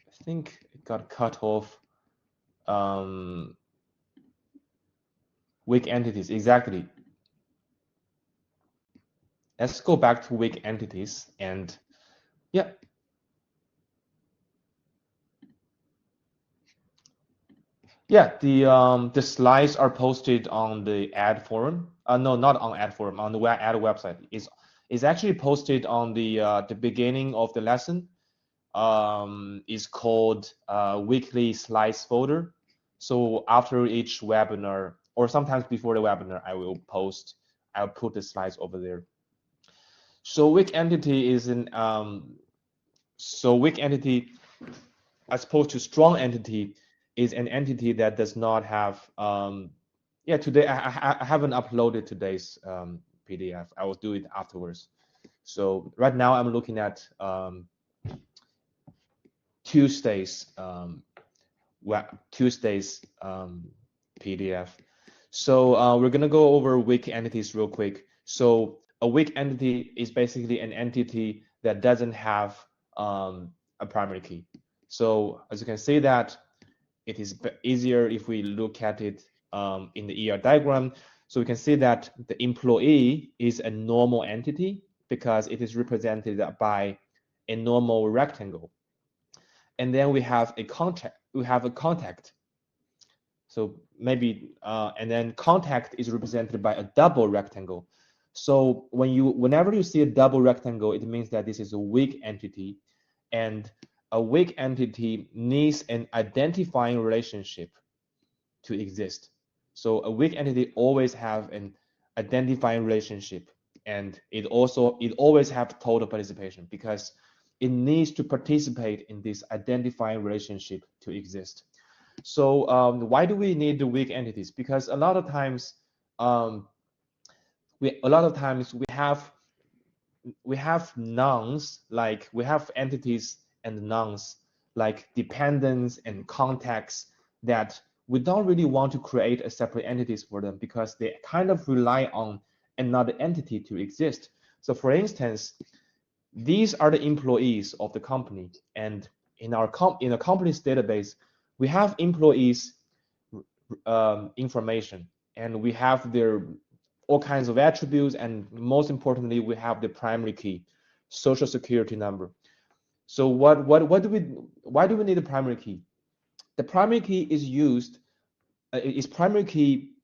I think it got cut off. Weak entities, exactly. Let's go back to weak entities and yeah. Yeah, the slides are posted on the ad forum. No, not on ad forum, on the ad website. Is actually posted on the beginning of the lesson. Is called weekly slides folder. So after each webinar, or sometimes before the webinar, I'll put the slides over there. So weak entity is weak entity as opposed to strong entity is an entity that does not have yeah, today I haven't uploaded today's PDF. I will do it afterwards. So right now I'm looking at Tuesday's PDF. So we're gonna go over weak entities real quick. So a weak entity is basically an entity that doesn't have a primary key. So as you can see that it is easier if we look at it in the ER diagram. So we can see that the employee is a normal entity because it is represented by a normal rectangle. And then we have a contact. So maybe and then contact is represented by a double rectangle. So whenever you see a double rectangle, it means that this is a weak entity, and a weak entity needs an identifying relationship to exist. So a weak entity always have an identifying relationship, and it always have total participation because it needs to participate in this identifying relationship to exist. So why do we need the weak entities? Because a lot of times we have nouns, like we have entities and nouns like dependents and contacts that we don't really want to create a separate entities for them because they kind of rely on another entity to exist. So for instance, these are the employees of the company, and in a company's database, we have employees information, and we have their all kinds of attributes, and most importantly, we have the primary key, social security number. So what do we why do we need a primary key? The primary key is used is primary key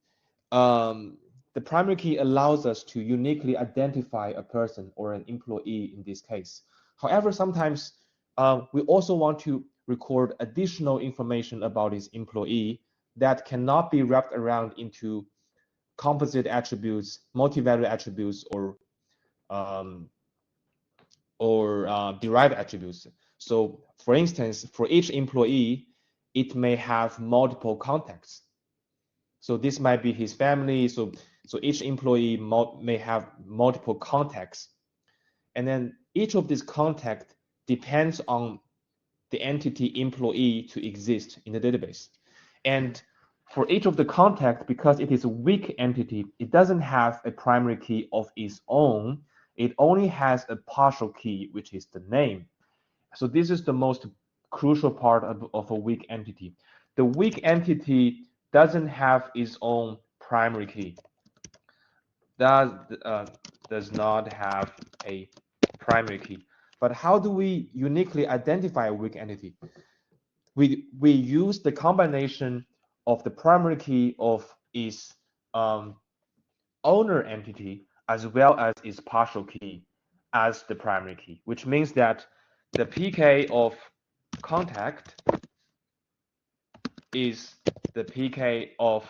the primary key allows us to uniquely identify a person or an employee in this case. However, sometimes we also want to record additional information about this employee that cannot be wrapped around into composite attributes, multi-value attributes, um, or derived attributes. So for instance, for each employee, it may have multiple contacts. So this might be his family. So each employee may have multiple contacts. And then each of these contacts depends on the entity employee to exist in the database. And for each of the contact, because it is a weak entity, it doesn't have a primary key of its own. It only has a partial key, which is the name. So this is the most crucial part of a weak entity. The weak entity doesn't have its own primary key. Does not have a primary key. But how do we uniquely identify a weak entity? We use the combination of the primary key of its owner entity as well as its partial key as the primary key, which means that the PK of contact is the PK of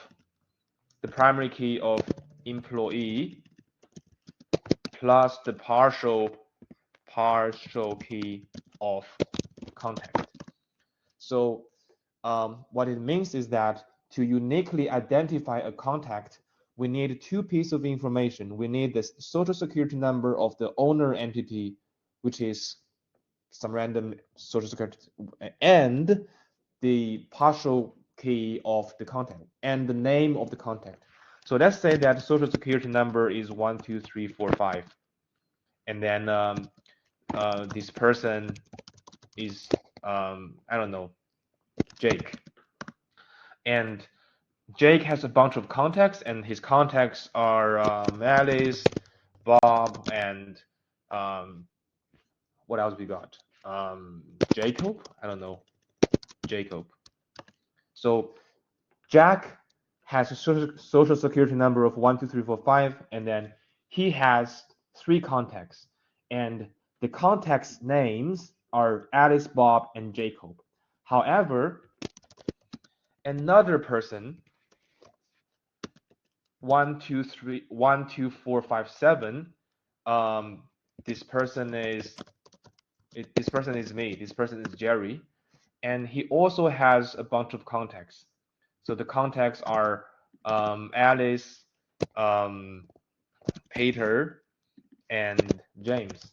the primary key of employee plus the partial key of contact. So what it means is that to uniquely identify a contact, we need two pieces of information. We need the social security number of the owner entity, which is some random social security, and the partial key of the contact and the name of the contact. So let's say that social security number is 12345, and then this person is I don't know, Jake, and Jake has a bunch of contacts, and his contacts are Alice, Bob, and um, what else we got? Jacob? I don't know, Jacob. So Jack has a social security number of 12345, and then he has 3 contacts, and the contacts names are Alice, Bob, and Jacob. However, another person, 12457, this person is me. This person is Jerry, and he also has a bunch of contacts. So the contacts are Alice, Peter, and James.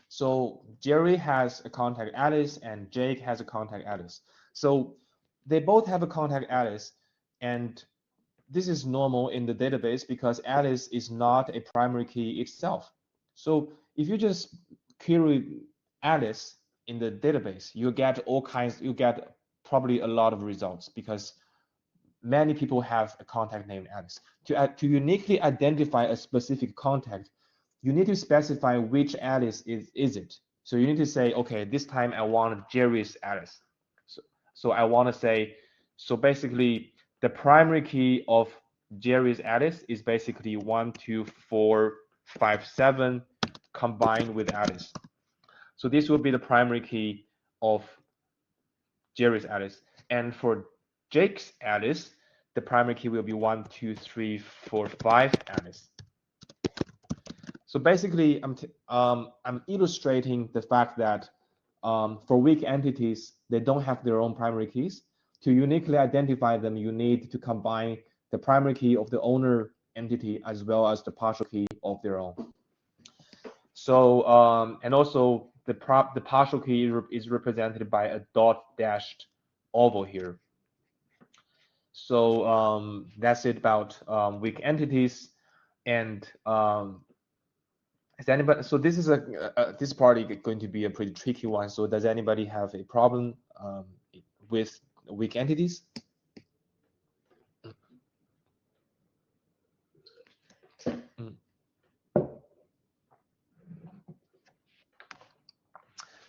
So Jerry has a contact Alice, and Jake has a contact Alice. So they both have a contact Alice, and this is normal in the database because Alice is not a primary key itself. So if you just query Alice in the database, you get probably a lot of results because many people have a contact named Alice. To uniquely identify a specific contact, you need to specify which Alice is it. So you need to say, okay, this time I want Jerry's Alice. So I want to say, so basically the primary key of Jerry's Alice is basically 12457 combined with Alice. So this will be the primary key of Jerry's Alice. And for Jake's Alice, the primary key will be 12345 Alice. So basically, I'm illustrating the fact that for weak entities, they don't have their own primary keys. To uniquely identify them, you need to combine the primary key of the owner entity as well as the partial key of their own. So and also the partial key is represented by a dot dashed oval here. So that's it about weak entities. And is anybody? So this is this part is going to be a pretty tricky one. So does anybody have a problem with weak entities?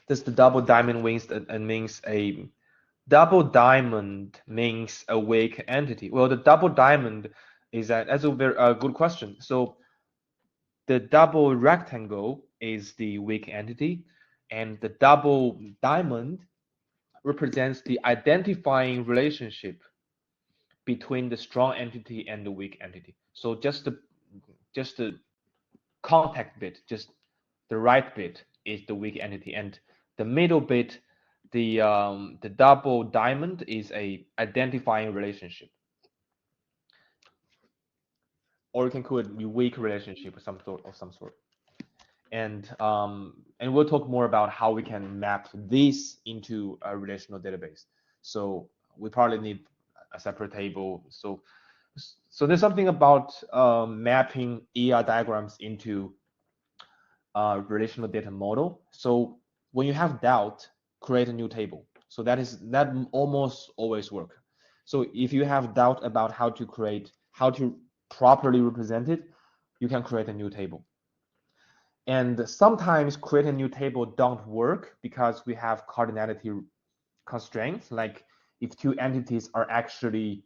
Does the double diamond means a double diamond means a weak entity? Well, the double diamond is that's a very good question. So the double rectangle is the weak entity, and the double diamond represents the identifying relationship between the strong entity and the weak entity. So just the contact bit, just the right bit is the weak entity, and the middle bit, the double diamond is a identifying relationship, or you can call it a weak relationship of some sort. And we'll talk more about how we can map this into a relational database. So we probably need a separate table. So there's something about mapping ER diagrams into relational data model. So when you have doubt, create a new table. So that almost always work. So if you have doubt about how to properly represent it, you can create a new table. And sometimes create a new table don't work because we have cardinality constraints. Like if two entities are actually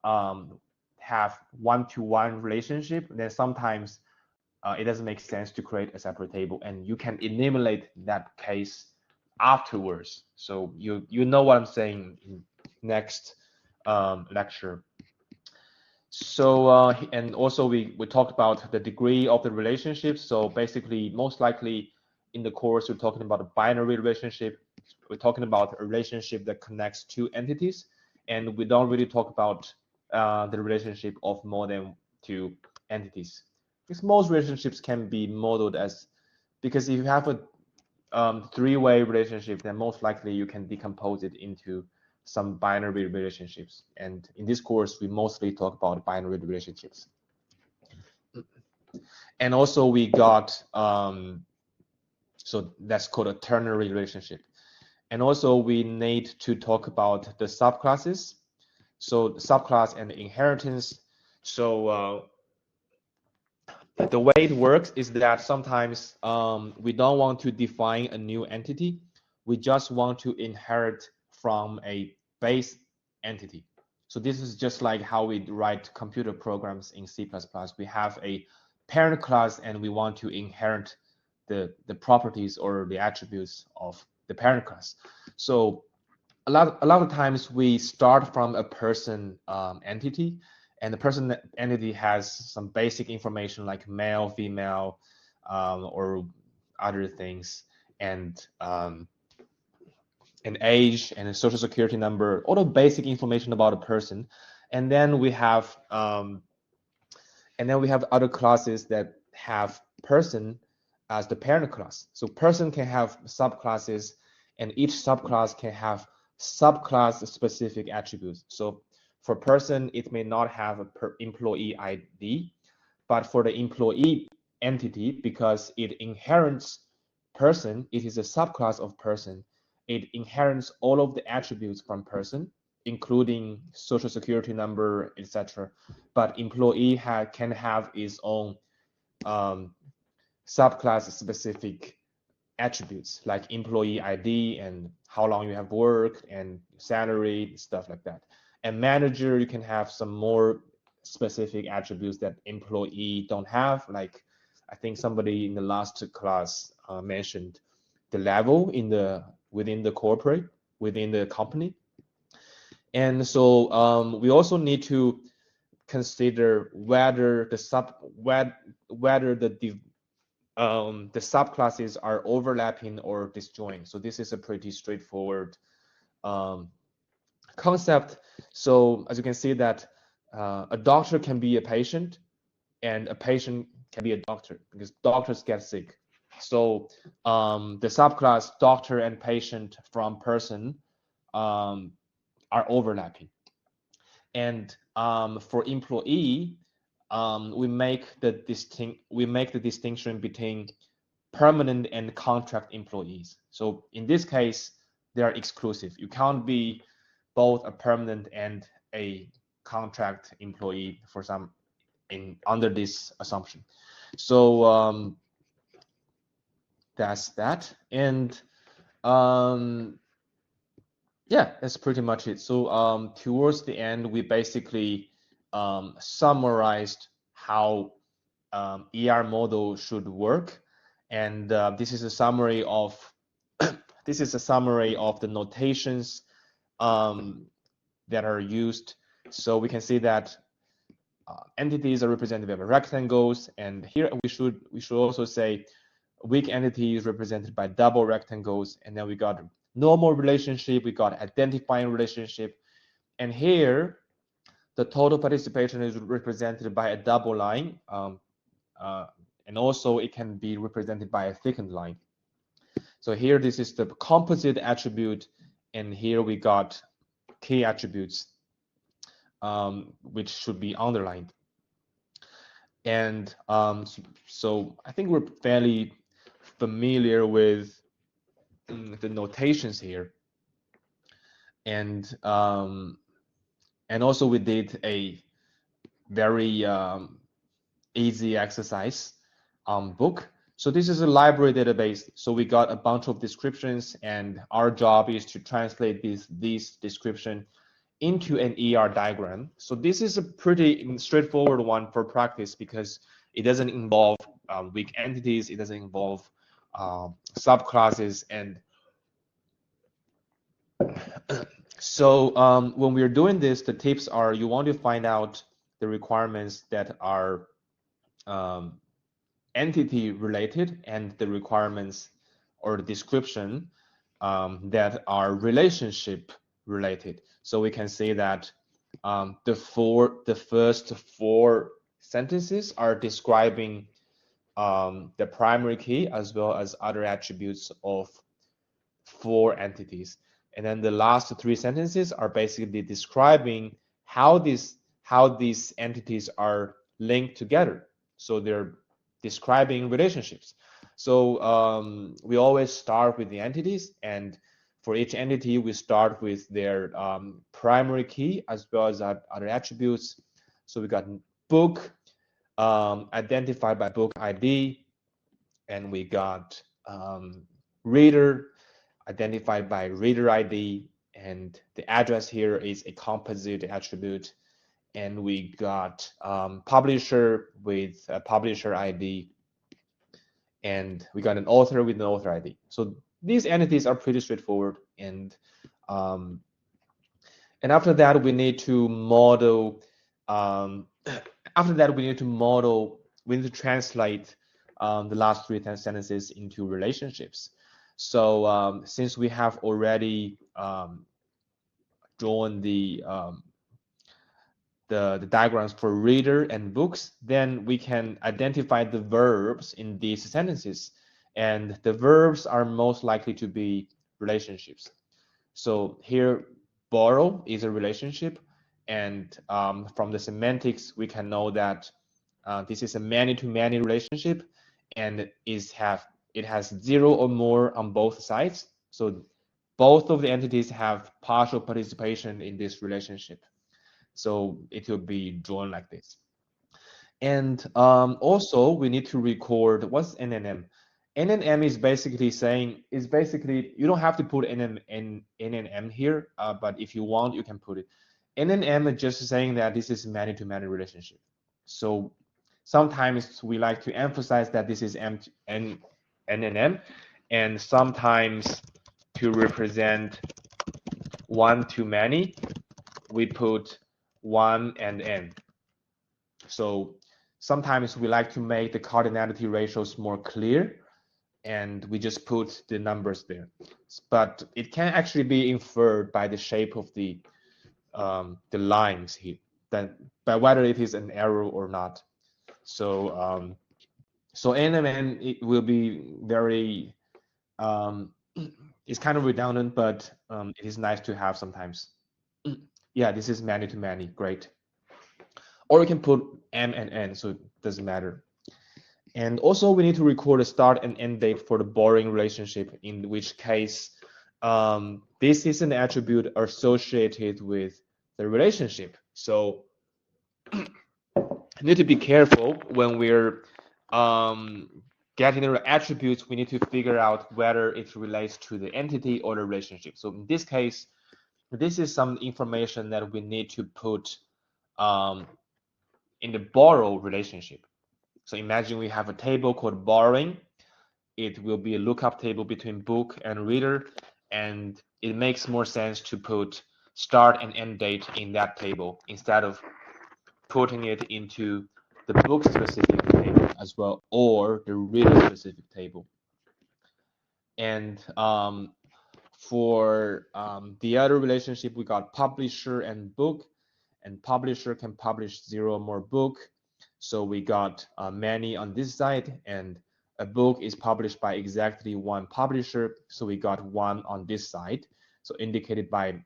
have one-to-one relationship, then sometimes it doesn't make sense to create a separate table, and you can eliminate that case afterwards. So you know what I'm saying in next lecture. So and also we talked about the degree of the relationship. So basically, most likely in the course, we're talking about a binary relationship. We're talking about a relationship that connects two entities, and we don't really talk about the relationship of more than two entities. Because most relationships can be modeled as, because if you have a three-way relationship, then most likely you can decompose it into some binary relationships. And in this course, we mostly talk about binary relationships. And also we got, so that's called a ternary relationship. And also we need to talk about the subclasses. So the subclass and the inheritance. So the way it works is that sometimes we don't want to define a new entity. We just want to inherit from a base entity. So this is just like how we write computer programs in C++. We have a parent class and we want to inherit the properties or the attributes of the parent class. So a lot of times we start from a person entity, and the person entity has some basic information like male, female, or other things, and an age and a social security number, all the basic information about a person. And then we have other classes that have person as the parent class. So person can have subclasses, and each subclass can have subclass specific attributes. So for person, it may not have a employee ID, but for the employee entity, because it inherits person, it is a subclass of person. It inherits all of the attributes from person, including social security number, etc. But employee can have its own subclass specific attributes like employee ID and how long you have worked and salary, stuff like that. And manager, you can have some more specific attributes that employee don't have. Like I think somebody in the last class mentioned the level within the corporate, within the company. And so we also need to consider whether the subclasses are overlapping or disjoint. So this is a pretty straightforward concept. So as you can see that a doctor can be a patient and a patient can be a doctor because doctors get sick. So the subclass doctor and patient from person are overlapping. And for employee, we make the distinction between permanent and contract employees. So in this case, they are exclusive. You can't be both a permanent and a contract employee for some under this assumption. So that's that. And yeah, that's pretty much it. So towards the end, we basically summarized how ER model should work, and this is a summary of the notations that are used. So we can see that entities are represented by rectangles, and here we should also say weak entity is represented by double rectangles, and then we got normal relationship, we got identifying relationship, and here the total participation is represented by a double line, and also it can be represented by a thickened line. So here this is the composite attribute, and here we got key attributes, which should be underlined. And so I think we're fairly familiar with the notations here, and also we did a very easy exercise book. So this is a library database. So we got a bunch of descriptions, and our job is to translate these description into an ER diagram. So this is a pretty straightforward one for practice because it doesn't involve weak entities, it doesn't involve subclasses, and so when we're doing this, the tips are you want to find out the requirements that are entity related and the requirements or the description that are relationship related. So we can say that the first four sentences are describing the primary key as well as other attributes of four entities. And then the last three sentences are basically describing how these entities are linked together. So they're describing relationships. So we always start with the entities, and for each entity, we start with their primary key as well as other attributes. So we got book, identified by book ID, and we got reader, identified by reader ID, and the address here is a composite attribute, and we got publisher with a publisher ID, and we got an author with an author ID. So these entities are pretty straightforward, and after that we need to model. After that we need to translate the last three sentences into relationships. So since we have already drawn the diagrams for reader and books, then we can identify the verbs in these sentences, and the verbs are most likely to be relationships. So here, borrow is a relationship, and from the semantics, we can know that this is a many-to-many relationship, and it has 0 or more on both sides. So both of the entities have partial participation in this relationship. So it will be drawn like this. And also, we need to record what's NNM. NNM is basically saying, you don't have to put NNM here, but if you want, you can put it. NNM is just saying that this is many-to-many relationship. So sometimes we like to emphasize that this is NNM, and sometimes to represent one-to-many, we put one and n. So sometimes we like to make the cardinality ratios more clear, and we just put the numbers there. But it can actually be inferred by the shape of the lines here, by whether it is an arrow or not. So so NMN, it will be very it's kind of redundant, but it is nice to have sometimes. Yeah, this is many to many, great. Or you can put M and N, so it doesn't matter. And also we need to record a start and end date for the borrowing relationship, in which case this is an attribute associated with the relationship. So you need to be careful when we're getting the attributes. We need to figure out whether it relates to the entity or the relationship. So in this case, this is some information that we need to put in the borrow relationship. So imagine we have a table called borrowing. It will be a lookup table between book and reader, and it makes more sense to put start and end date in that table instead of putting it into the book specific table as well, or the reader specific table. And for the other relationship, we got publisher and book, and publisher can publish 0 or more book. So we got many on this side, and a book is published by exactly one publisher. So we got 1 on this side, so indicated by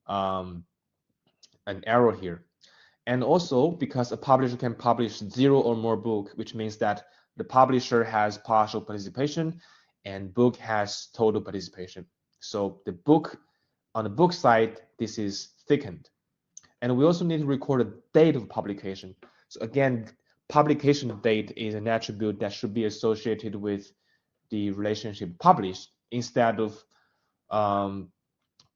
an arrow here. And also, because a publisher can publish 0 or more book, which means that the publisher has partial participation and book has total participation. So the book, on the book side, this is thickened. And we also need to record a date of publication. So again, publication date is an attribute that should be associated with the relationship published instead of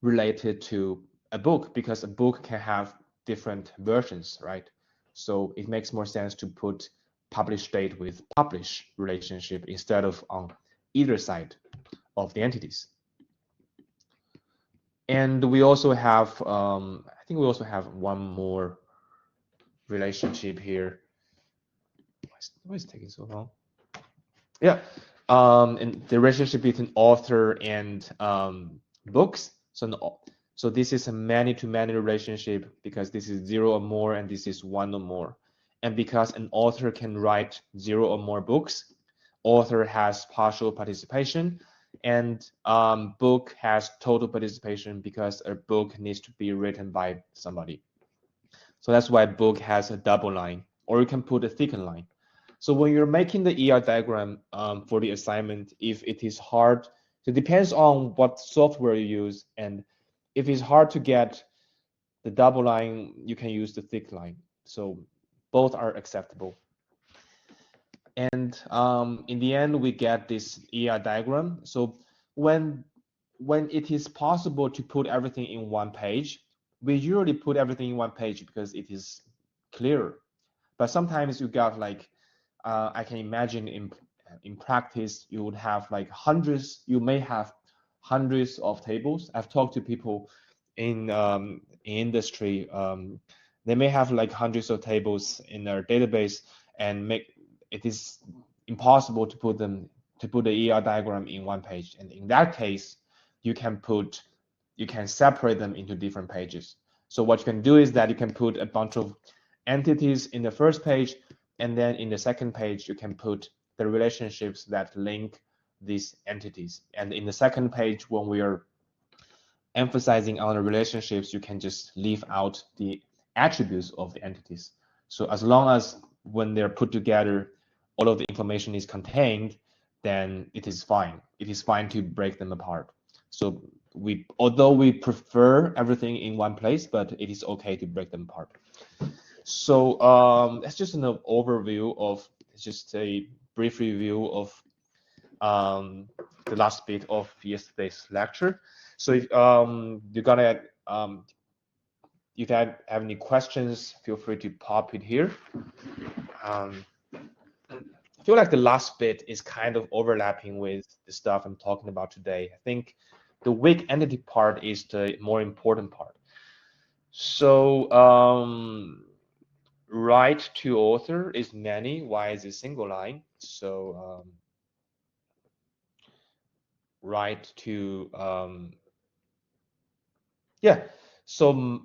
related to a book, because a book can have different versions, right? So it makes more sense to put publish date with publish relationship instead of on either side of the entities. And we also have, I think we also have one more relationship here. Why is it taking so long? Yeah, and the relationship between author and books. So this is a many-to-many relationship because this is 0 or more and this is 1 or more. And because an author can write 0 or more books, author has partial participation, and book has total participation because a book needs to be written by somebody. So that's why book has a double line, or you can put a thickened line. So when you're making the ER diagram for the assignment, if it is hard, it depends on what software you use, and if it's hard to get the double line, you can use the thick line. So both are acceptable. And in the end, we get this ER diagram. So when when it is possible to put everything in one page, we usually put everything in one page because it is clearer. But sometimes you got like, I can imagine in practice, you would have like hundreds, you may have hundreds of tables. I've talked to people in industry, they may have like hundreds of tables in their database and it is impossible to put the ER diagram in one page. And in that case, you can separate them into different pages. So what you can do is that you can put a bunch of entities in the first page, and then in the second page, you can put the relationships that link these entities. And in the second page, when we are emphasizing on the relationships, you can just leave out the attributes of the entities. So as long as when they're put together, all of the information is contained, then it is fine. It is fine to break them apart. So although we prefer everything in one place, but it is okay to break them apart. So that's just an overview of, just a brief review of the last bit of yesterday's lecture. So if if you have any questions, feel free to pop it here. I feel like the last bit is kind of overlapping with the stuff I'm talking about today. I think the weak entity part is the more important part. So right to author is many. Why is it single line? So right to so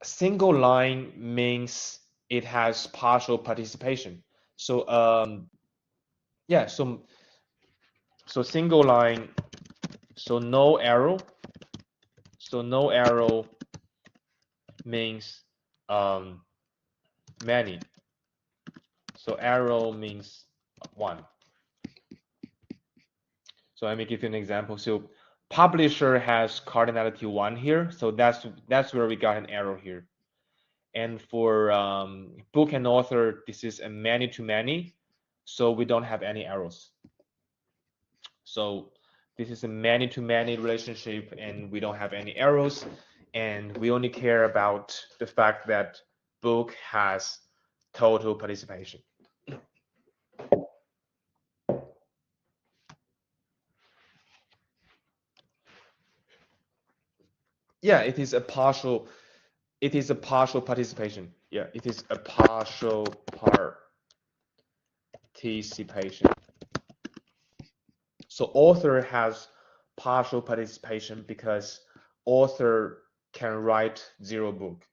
single line means it has partial participation. So so single line, so no arrow. So no arrow means many. So arrow means one. So let me give you an example. So publisher has cardinality 1 here. So that's where we got an arrow here. And for book and author, this is a many to many. So we don't have any arrows. So this is a many to many relationship and we don't have any arrows. And we only care about the fact that book has total participation. Yeah, it is a partial participation. Yeah, it is a partial participation. So author has partial participation because author can write 0 book.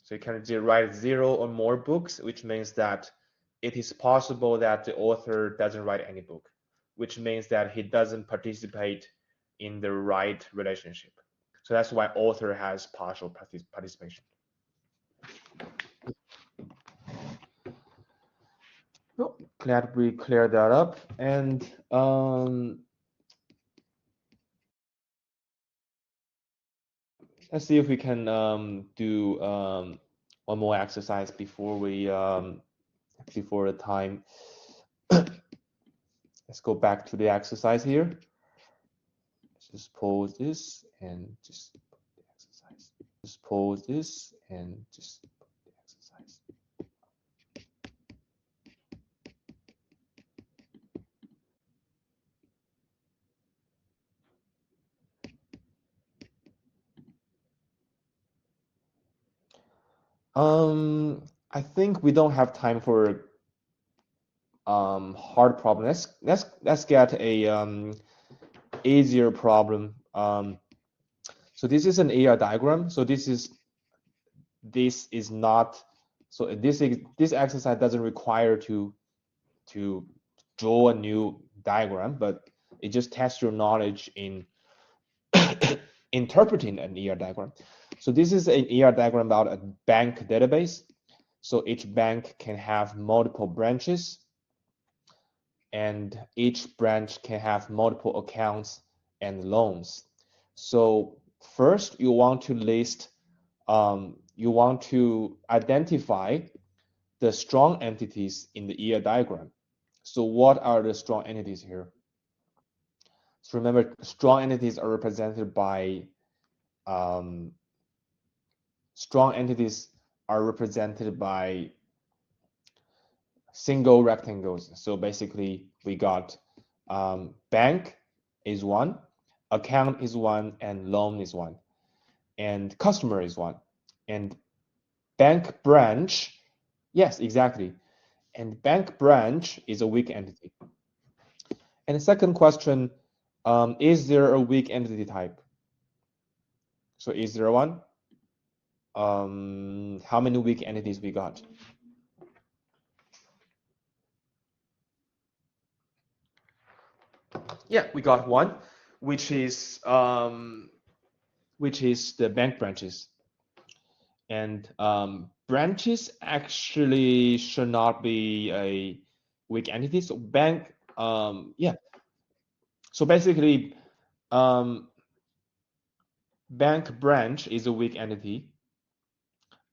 So you can write 0 or more books, which means that it is possible that the author doesn't write any book, which means that he doesn't participate in the right relationship. So that's why author has partial participation. Well, glad we cleared that up. And let's see if we can do one more exercise before the time. Let's go back to the exercise here. Just pause this and just put the exercise. Just pause this and just put the exercise. I think we don't have time for hard problem. Let's get a easier problem. So this is an AR diagram. So this is not, so this exercise doesn't require to draw a new diagram, but it just tests your knowledge in interpreting an ER diagram. So this is an ER diagram about a bank database. So each bank can have multiple branches, and each branch can have multiple accounts and loans. So first, you want to list, you want to identify the strong entities in the ER diagram. So what are the strong entities here? So remember, strong entities are represented by strong entities are represented by single rectangles. So basically, we got bank is one, account is one, and loan is one, and customer is one, and bank branch, yes, exactly, and bank branch is a weak entity. And the second question, is there a weak entity type? So is there one? How many weak entities we got? Yeah, we got one, which is the bank branches. And branches actually should not be a weak entity. So bank, yeah. So basically, bank branch is a weak entity,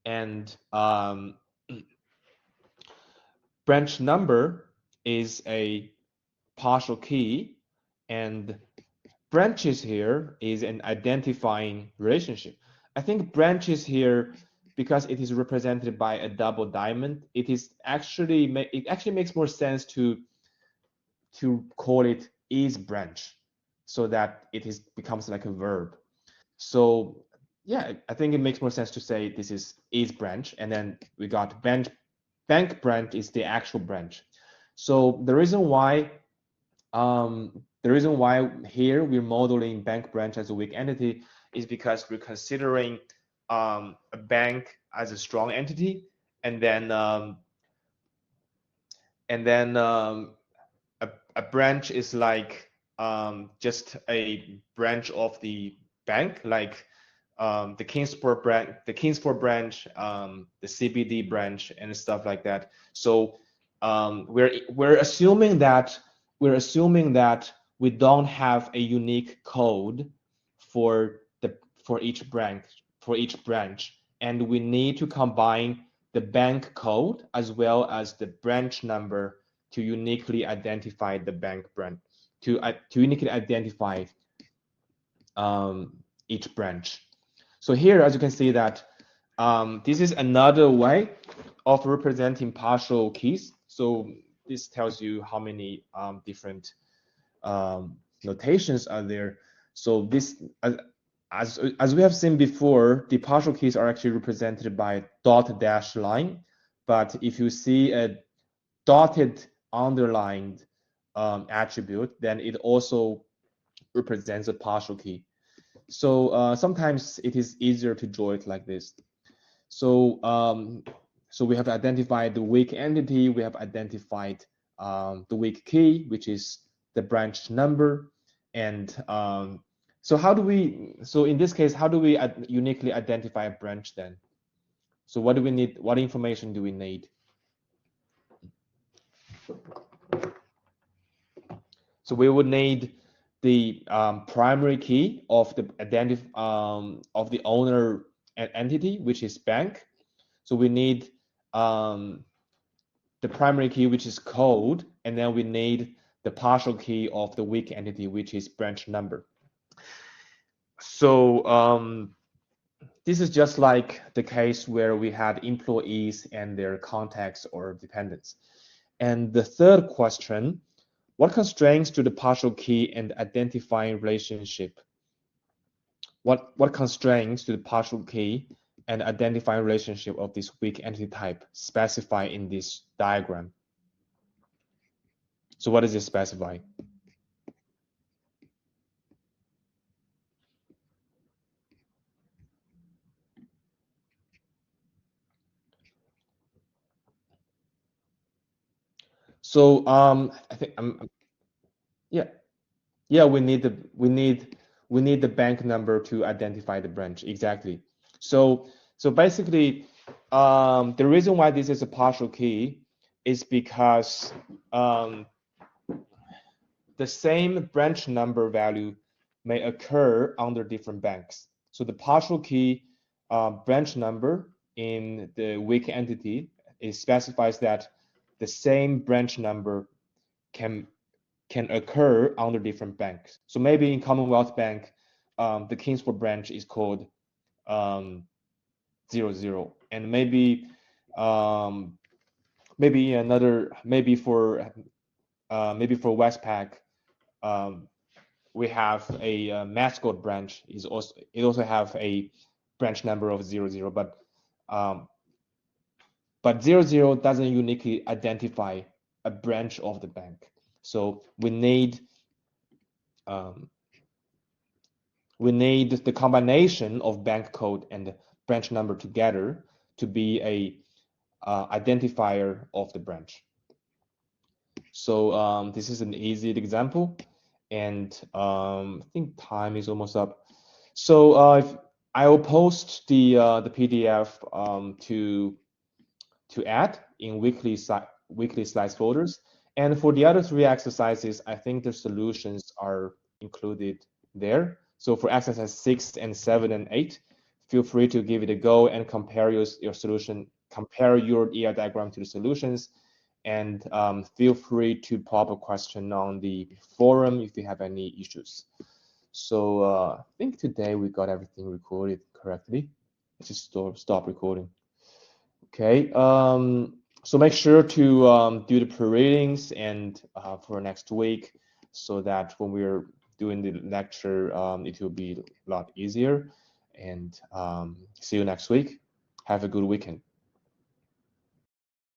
and branch number is a partial key, and branches here is an identifying relationship. I think branches here, because it is represented by a double diamond, it actually makes more sense to call it is branch, so that becomes like a verb. So yeah, I think it makes more sense to say this is branch, and then we got bank branch is the actual branch. So the reason why here we're modeling bank branch as a weak entity is because we're considering a bank as a strong entity, and then a branch is like just a branch of the bank, like the Kingsport branch, the CBD branch, and stuff like that. So we're assuming that we don't have a unique code for each branch, and we need to combine the bank code as well as the branch number to uniquely identify the bank branch, to uniquely identify each branch. So here, as you can see that this is another way of representing partial keys. So this tells you how many different notations are there. So this, as we have seen before, the partial keys are actually represented by dot dash line. But if you see a dotted underlined attribute, then it also represents a partial key. So sometimes it is easier to draw it like this. So so we have identified the weak entity. We have identified the weak key, which is the branch number. And so in this case, how do we uniquely identify a branch then? So what do we need? What information do we need? So we would need the primary key of the of the owner entity, which is bank. So we need the primary key, which is code, and then we need the partial key of the weak entity, which is branch number. So this is just like the case where we had employees and their contacts or dependents. And the third question, what constraints to the partial key and identifying relationship? What constraints to the partial key and identifying relationship of this weak entity type specify in this diagram? So what does it specify? So I think yeah, we need the bank number to identify the branch, exactly. So basically the reason why this is a partial key is because the same branch number value may occur under different banks. So the partial key branch number in the weak entity, it specifies that the same branch number can can occur under different banks. So maybe in Commonwealth Bank, the Kingsford branch is called 00, and maybe maybe for Westpac, we have a Mascot branch. It also have a branch number of 00, but 00 doesn't uniquely identify a branch of the bank. So we need the combination of bank code and branch number together to be a identifier of the branch. So this is an easy example, and I think time is almost up. So I will post the PDF to add in weekly slides folders. And for the other 3 exercises, I think the solutions are included there. So for exercise 6 and 7 and 8, feel free to give it a go and compare your solution, compare your ER diagram to the solutions, and feel free to pop a question on the forum if you have any issues. So I think today we got everything recorded correctly. Let's just stop recording. Okay, so make sure to do the pre-readings and for next week, so that when we're doing the lecture, it will be a lot easier. And see you next week. Have a good weekend.